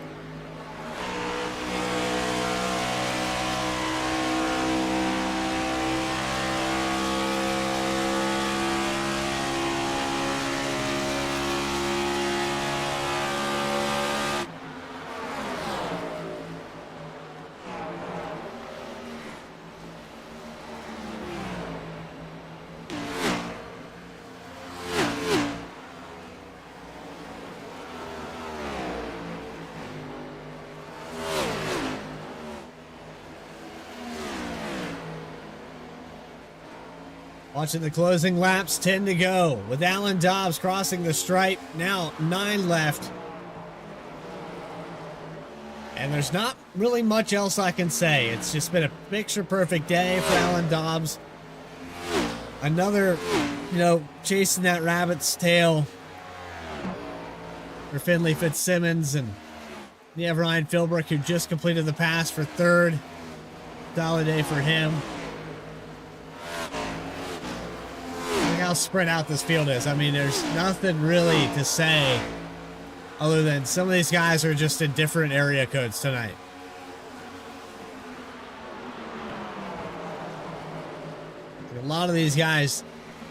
Watching the closing laps, 10 to go. With Alan Dobbs crossing the stripe, now 9 left. And there's not really much else I can say. It's just been a picture-perfect day for Alan Dobbs. Another, chasing that rabbit's tail for Finley Fitzsimmons. And you have Ryan Philbrook, who just completed the pass for 3rd. Solid day for him. Look how spread out this field is. I mean, there's nothing really to say other than some of these guys are just in different area codes tonight. A lot of these guys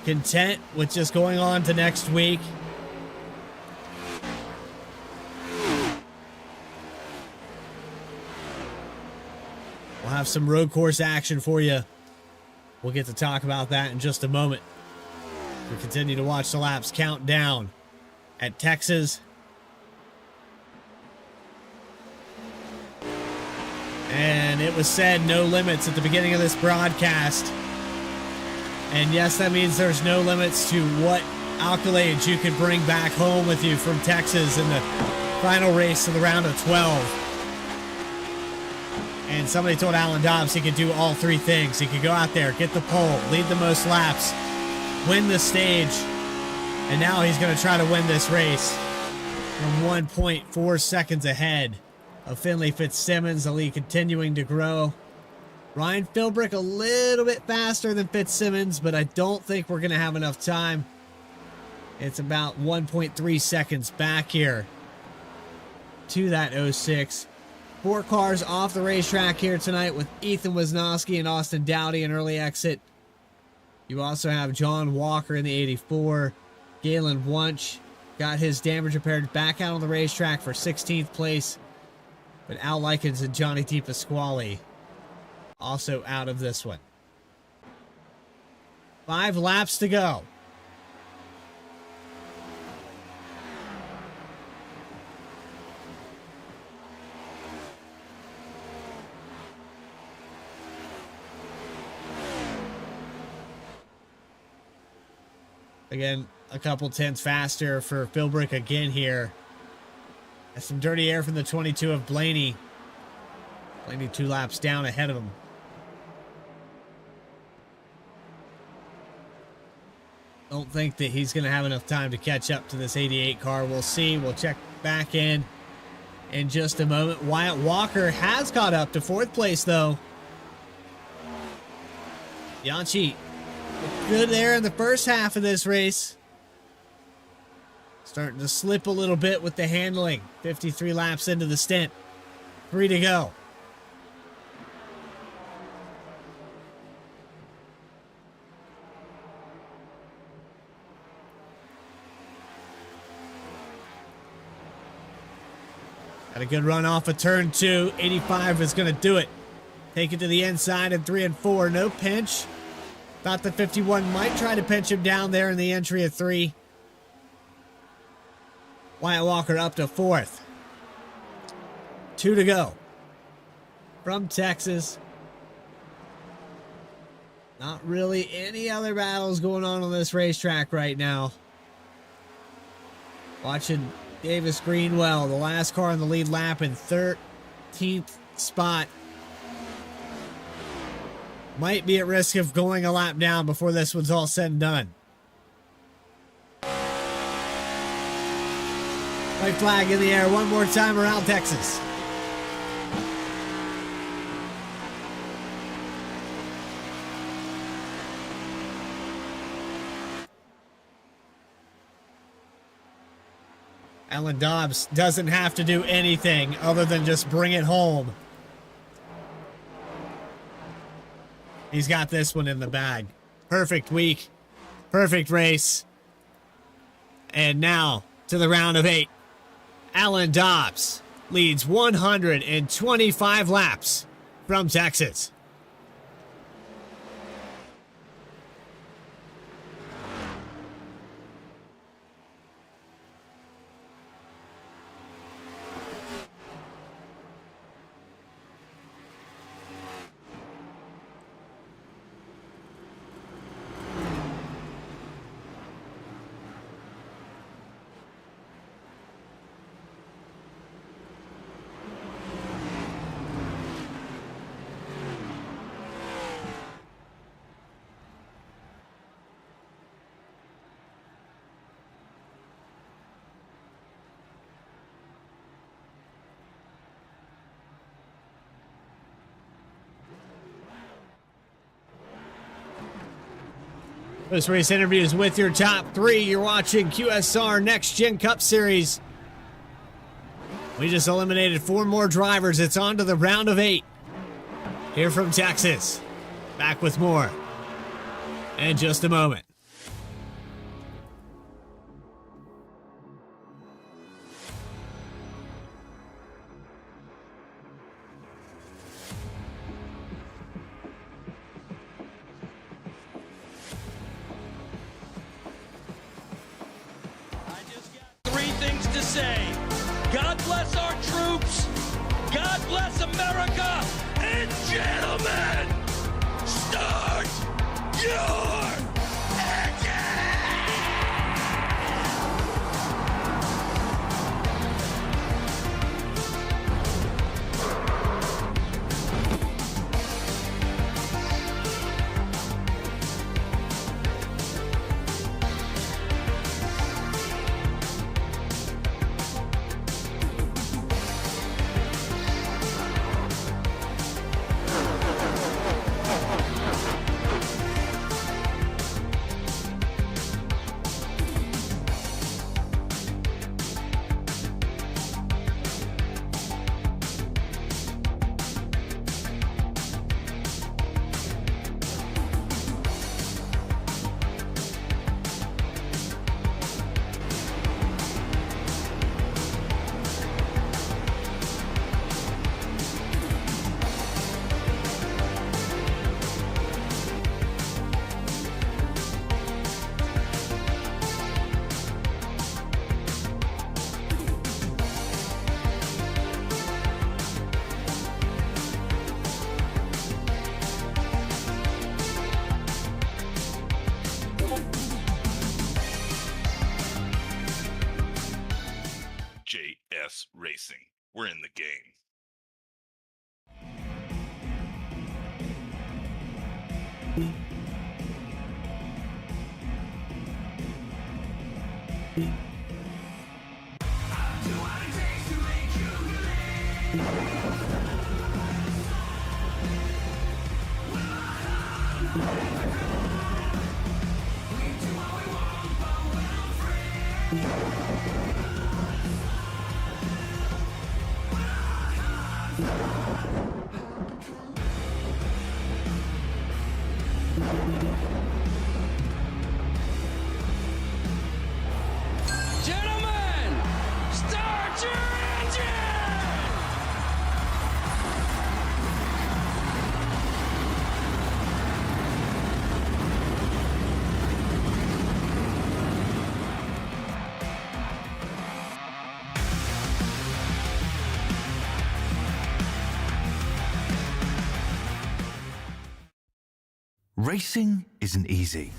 content with just going on to next week. We'll have some road course action for you. We'll get to talk about that in just a moment. We continue to watch the laps count down at Texas. And it was said no limits at the beginning of this broadcast. And yes, that means there's no limits to what accolades you could bring back home with you from Texas in the final race of the round of 12. And somebody told Alan Dobbs he could do all 3 things. He could go out there, get the pole, lead the most laps, win the stage, and now he's going to try to win this race from 1.4 seconds ahead of Finley Fitzsimmons. The lead continuing to grow. Ryan Philbrook a little bit faster than Fitzsimmons, but I don't think we're going to have enough time. It's about 1.3 seconds back here to that 06. 4 cars off the racetrack here tonight with Ethan Wisnowski and Austin Dowdy an early exit. You also have John Walker in the 84. Galen Wunsch got his damage repaired back out on the racetrack for 16th place. But Al Likens and Johnny DePasquale also out of this one. 5 laps to go. Again, a couple tenths faster for Philbrook again here. That's some dirty air from the 22 of Blaney. Blaney 2 laps down ahead of him. Don't think that he's going to have enough time to catch up to this 88 car. We'll see. We'll check back in just a moment. Wyatt Walker has caught up to 4th place, though. Yanchi good there in the first half of this race. Starting to slip a little bit with the handling. 53 laps into the stint. 3 to go. Got a good run off of turn 2. 85 is going to do it. Take it to the inside in 3 and 4. No pinch. Thought the 51 might try to pinch him down there in the entry of 3. Wyatt Walker up to 4th. 2 to go. From Texas. Not really any other battles going on this racetrack right now. Watching Davis Greenwell, the last car in the lead lap in 13th spot. Might be at risk of going a lap down before this one's all said and done. White flag in the air one more time around Texas. Alan Dobbs doesn't have to do anything other than just bring it home. He's got this one in the bag. Perfect week. Perfect race. And now to the round of 8. Alan Dobbs leads 125 laps from Texas. Post race interviews with your top three. You're watching QSR Next Gen Cup Series. We just eliminated 4 more drivers. It's on to the round of 8. Here from Texas. Back with more in just a moment. Things to say. God bless our troops. God bless America. And gentlemen, start your engine! JS Racing. We're in the game. Gentlemen, start your engine! Racing isn't easy.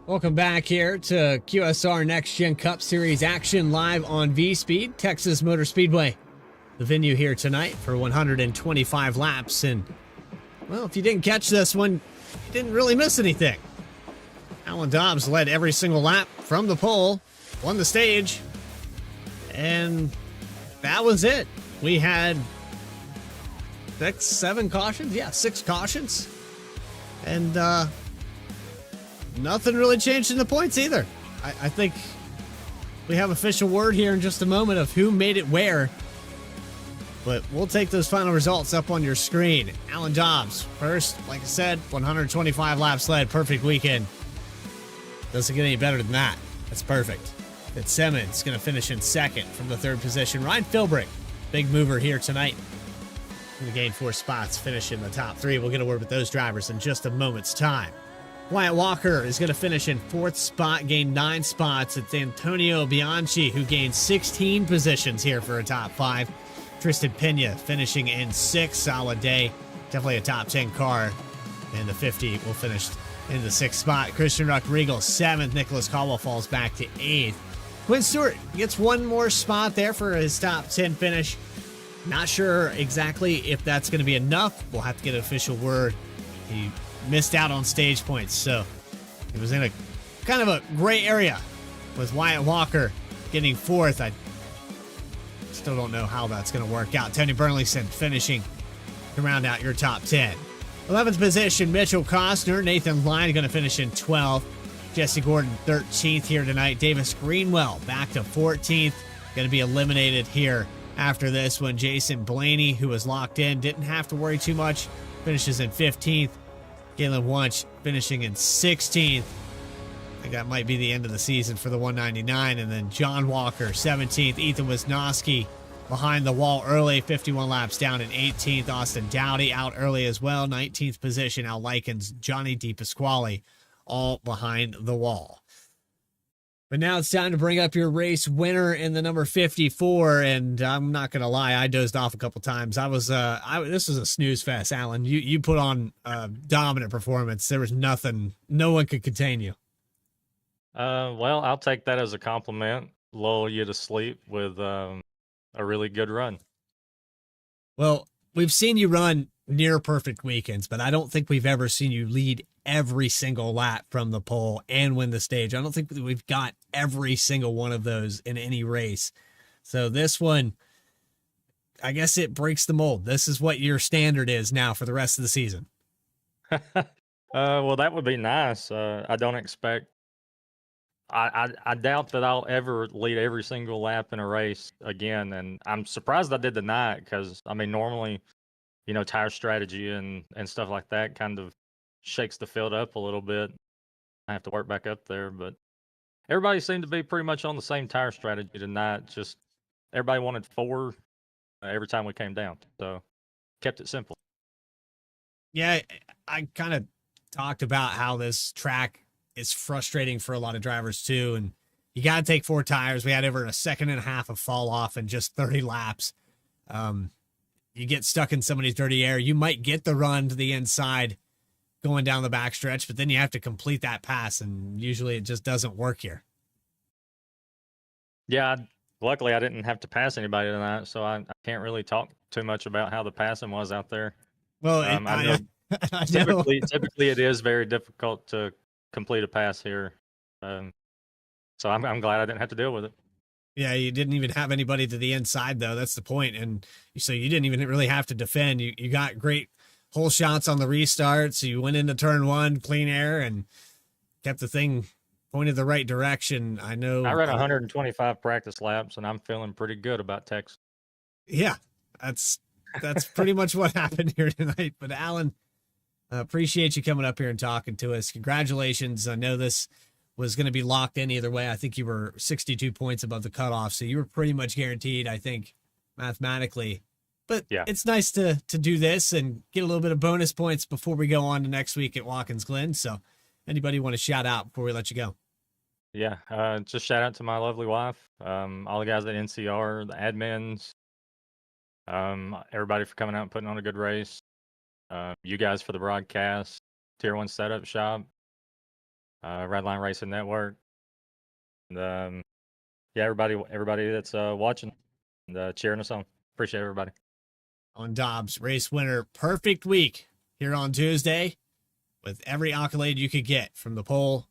Welcome back here to QSR Next Gen Cup Series action live on V-Speed, Texas Motor Speedway. The venue here tonight for 125 laps. And, well, if you didn't catch this one, you didn't really miss anything. Alan Dobbs led every single lap from the pole, won the stage, and that was it. We had 7 cautions? Yeah, 6 cautions. And, nothing really changed in the points either. I think we have official word here in just a moment of who made it where. But we'll take those final results up on your screen. Alan Dobbs, first, like I said, 125 laps led, perfect weekend. Doesn't get any better than that. That's perfect. Fitzsimmons going to finish in second from the 3rd position. Ryan Philbrick, big mover here tonight. Going to gain 4 spots, finish in the top 3. We'll get a word with those drivers in just a moment's time. Wyatt Walker is going to finish in 4th spot, gain 9 spots. It's Antonio Bianchi who gained 16 positions here for a top 5. Tristan Pena finishing in 6th, solid day. Definitely a top 10 car. And the 50 will finish in the 6th spot. Christian Ruck-Regal 7th. Nicholas Caldwell falls back to 8th. Quinn Stewart gets 1 more spot there for his top 10 finish. Not sure exactly if that's going to be enough. We'll have to get an official word. He missed out on stage points, so he was in a kind of a gray area with Wyatt Walker getting 4th. I still don't know how that's going to work out. Tony Burleson finishing to round out your top 10. 11th position, Mitchell Costner. Nathan Lyon going to finish in 12th. Jesse Gordon 13th here tonight. Davis Greenwell back to 14th. Going to be eliminated here after this one. Jason Blaney, who was locked in, didn't have to worry too much. Finishes in 15th. Galen Wunsch finishing in 16th. I think that might be the end of the season for the 199. And then John Walker, 17th. Ethan Wisnowski behind the wall early, 51 laps down in 18th. Austin Dowdy out early as well, 19th position. Al Likens, Johnny DePasquale, all behind the wall. But now it's time to bring up your race winner in the number 54. And I'm not going to lie, I dozed off a couple times. This was a snooze fest, Alan. You put on a dominant performance. There was nothing, no one could contain you. Well, I'll take that as a compliment. Lull you to sleep with a really good run. Well, we've seen you run near perfect weekends, but I don't think we've ever seen you lead every single lap from the pole and win the stage. I don't think we've got every single one of those in any race. So this one, I guess it breaks the mold. This is what your standard is now for the rest of the season. Well, that would be nice. I don't expect. I doubt that I'll ever lead every single lap in a race again, and I'm surprised I did tonight because I mean normally, tire strategy and stuff like that kind of shakes the field up a little bit. I have to work back up there, but everybody seemed to be pretty much on the same tire strategy tonight. Just everybody wanted 4 every time we came down, so kept it simple. Yeah, I kind of talked about how this track is frustrating for a lot of drivers too, and you got to take 4 tires. We had over a second and a half of fall off in just 30 laps. You get stuck in somebody's dirty air. You might get the run to the inside going down the backstretch, but then you have to complete that pass, and usually it just doesn't work here. Yeah, luckily I didn't have to pass anybody tonight, so I can't really talk too much about how the passing was out there. Well, I know I know. typically it is very difficult to complete a pass here. So I'm glad I didn't have to deal with it. Yeah, you didn't even have anybody to the inside, though. That's the point. And so you didn't even really have to defend. You got great hole shots on the restart. So you went into turn 1, clean air, and kept the thing pointed the right direction. I know. I ran 125 practice laps, and I'm feeling pretty good about Texas. Yeah, that's pretty much what happened here tonight. But Alan, appreciate you coming up here and talking to us. Congratulations. I know this was going to be locked in either way. I think you were 62 points above the cutoff, so you were pretty much guaranteed, I think, mathematically. But yeah, it's nice to do this and get a little bit of bonus points before we go on to next week at Watkins Glen. So anybody want to shout out before we let you go? Yeah, just shout out to my lovely wife, all the guys at NCR, the admins, everybody for coming out and putting on a good race. You guys for the broadcast, Tier 1 Setup Shop, Redline Racing Network, and yeah, everybody that's watching and cheering us on. Appreciate everybody. On Dobbs, race winner, perfect week here on Tuesday with every accolade you could get from the pole,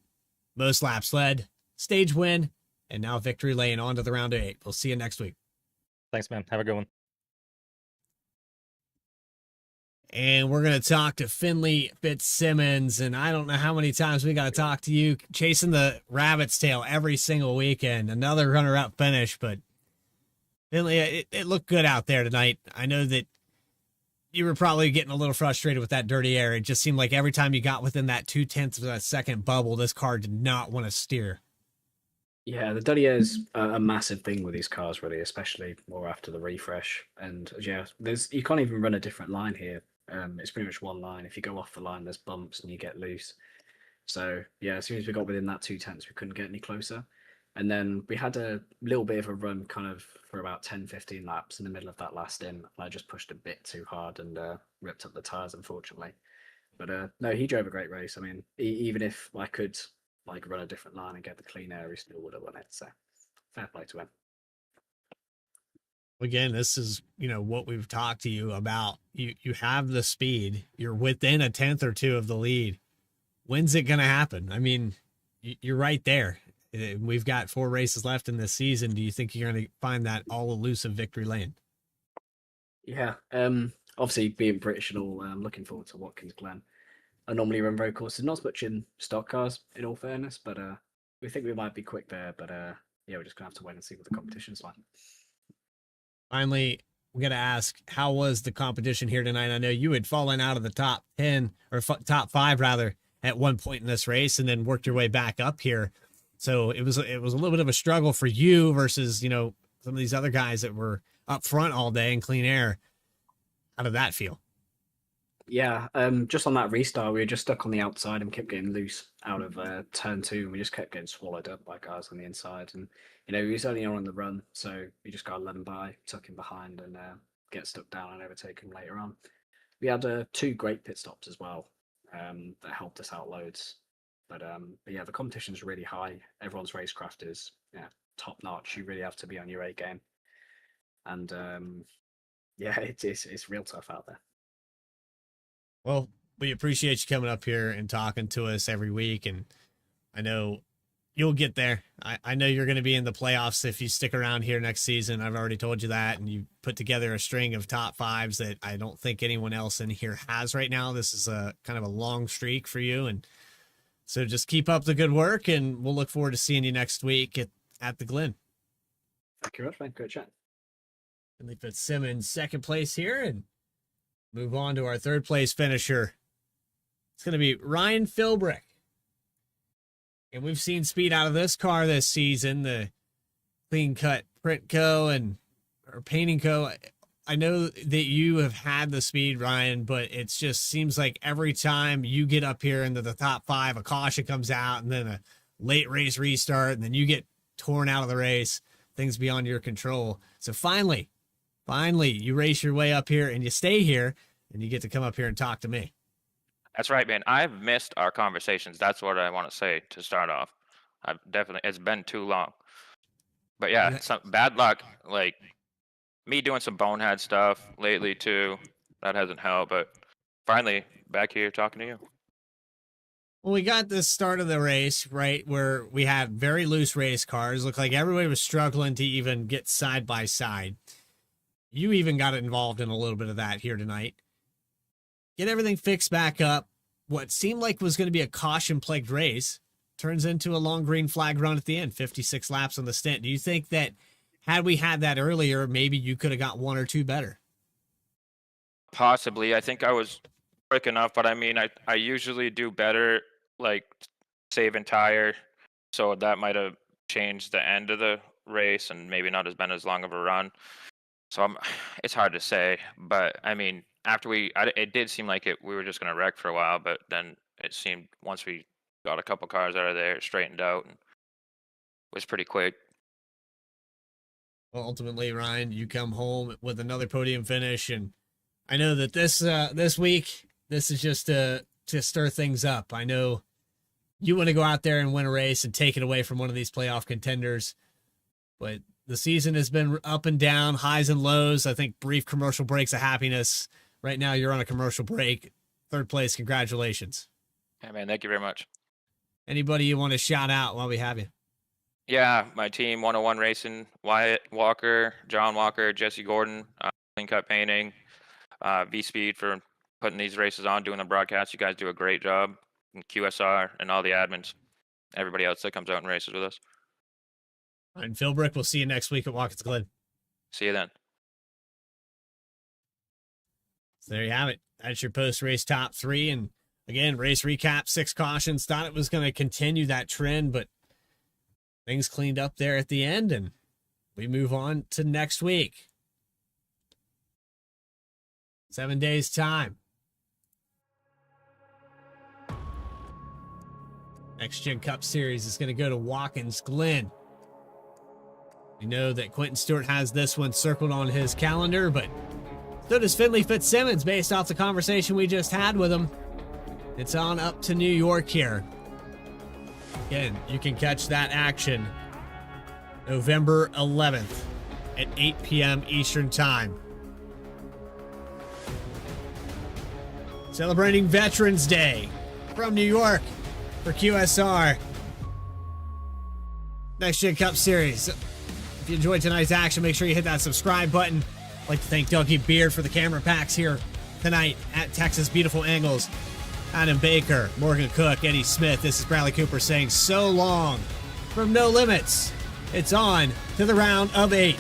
most laps led, stage win, and now victory lane on to the round of 8. We'll see you next week. Thanks, man. Have a good one. And we're going to talk to Finley Fitzsimmons. And I don't know how many times we got to talk to you, chasing the rabbit's tail every single weekend. Another runner-up finish, but Finley, it looked good out there tonight. I know that you were probably getting a little frustrated with that dirty air. It just seemed like every time you got within that 0.2 of a second bubble, this car did not want to steer. Yeah, the dirty air is a massive thing with these cars, really, especially more after the refresh. And yeah, you can't even run a different line here. It's pretty much one line. If you go off the line, there's bumps and you get loose. So yeah, as soon as we got within that 0.2, we couldn't get any closer. And then we had a little bit of a run kind of for about 10-15 laps in the middle of that last in. I just pushed a bit too hard and ripped up the tyres, unfortunately. But no, he drove a great race. I mean, even if I could run a different line and get the clean air, he still would have won it. So fair play to him. Again, this is, what we've talked to you about. You have the speed. You're within a 10th or 2 of the lead. When's it going to happen? I mean, you're right there. We've got 4 races left in this season. Do you think you're going to find that all-elusive victory lane? Yeah. Obviously, being British and all, I'm looking forward to Watkins Glen. I normally run road courses, not as much in stock cars, in all fairness, but we think we might be quick there. But yeah, we're just gonna have to wait and see what the competition's like. Finally, we're gonna ask, how was the competition here tonight? I know you had fallen out of the top 10 or top 5 rather at one point in this race, and then worked your way back up here. So it was a little bit of a struggle for you versus, you know, some of these other guys that were up front all day in clean air. How did that feel? Yeah, just on that restart, we were just stuck on the outside and kept getting loose out of turn 2, and we just kept getting swallowed up by guys on the inside. And you know, he was only on the run, so we just got to let him by, tuck him behind, and get stuck down and overtake him later on. We had 2 great pit stops as well that helped us out loads. But yeah, the competition's really high. Everyone's racecraft is top notch. You really have to be on your A game, and yeah, it's real tough out there. Well, we appreciate you coming up here and talking to us every week, and I know you'll get there. I know you're going to be in the playoffs if you stick around here next season. I've already told you that, and you put together a string of top 5s that I don't think anyone else in here has right now. This is a kind of a long streak for you, and so just keep up the good work, and we'll look forward to seeing you next week at the Glen. Thank you very much, man. Great chat. Finley Fitzsimmons, second place here, and move on to our third place finisher. It's going to be Ryan Philbrick. And we've seen speed out of this car this season, the Clean Cut Print Co. or Painting Co. I know that you have had the speed, Ryan, but it just seems like every time you get up here into the top 5, a caution comes out, and then a late race restart, and then you get torn out of the race, things beyond your control. So finally, you race your way up here and you stay here, and you get to come up here and talk to me. That's right, man. I've missed our conversations. That's what I want to say to start off. It's been too long. But yeah, some bad luck. Like me doing some bonehead stuff lately too. That hasn't helped. But finally, back here talking to you. Well, we got this start of the race, right, where we had very loose race cars. Looked like everybody was struggling to even get side by side. You even got involved in a little bit of that here tonight. Get everything fixed back up. What seemed like was going to be a caution-plagued race turns into a long green flag run at the end, 56 laps on the stint. Do you think that had we had that earlier, maybe you could have got 1 or 2 better? Possibly. I think I was quick enough, but I mean, I usually do better, like saving tire, so that might have changed the end of the race and maybe not has been as long of a run. So it's hard to say, but I mean, after it did seem like we were just going to wreck for a while, but then it seemed once we got a couple cars out of there, it straightened out and was pretty quick. Well, ultimately, Ryan, you come home with another podium finish, and I know that this week, this is just to stir things up. I know you want to go out there and win a race and take it away from one of these playoff contenders, but the season has been up and down, highs and lows. I think brief commercial breaks of happiness. Right now, you're on a commercial break. Third place, congratulations. Yeah, man, thank you very much. Anybody you want to shout out while we have you? Yeah, my team, 101 Racing, Wyatt Walker, John Walker, Jesse Gordon, Clean Cut Painting, V-Speed for putting these races on, doing the broadcast. You guys do a great job. And QSR and all the admins, everybody else that comes out and races with us. And Philbrick, we'll see you next week at Watkins Glen. See you then. So there you have it. That's your post-race top 3. And again, race recap, 6 cautions. Thought it was going to continue that trend, but things cleaned up there at the end, and we move on to next week. 7 days time. Next Gen Cup Series is going to go to Watkins Glen. We know that Quentin Stewart has this one circled on his calendar, but so does Finley Fitzsimmons based off the conversation we just had with him. It's on up to New York here. Again, you can catch that action November 11th at 8 p.m. Eastern Time. Celebrating Veterans Day from New York for QSR. Next Gen Cup Series. If you enjoyed tonight's action, make sure you hit that subscribe button. I'd like to thank Dougie Beard for the camera packs here tonight at Texas Beautiful Angles. Adam Baker, Morgan Cook, Eddie Smith. This is Bradley Cooper saying so long from No Limits. It's on to the round of 8.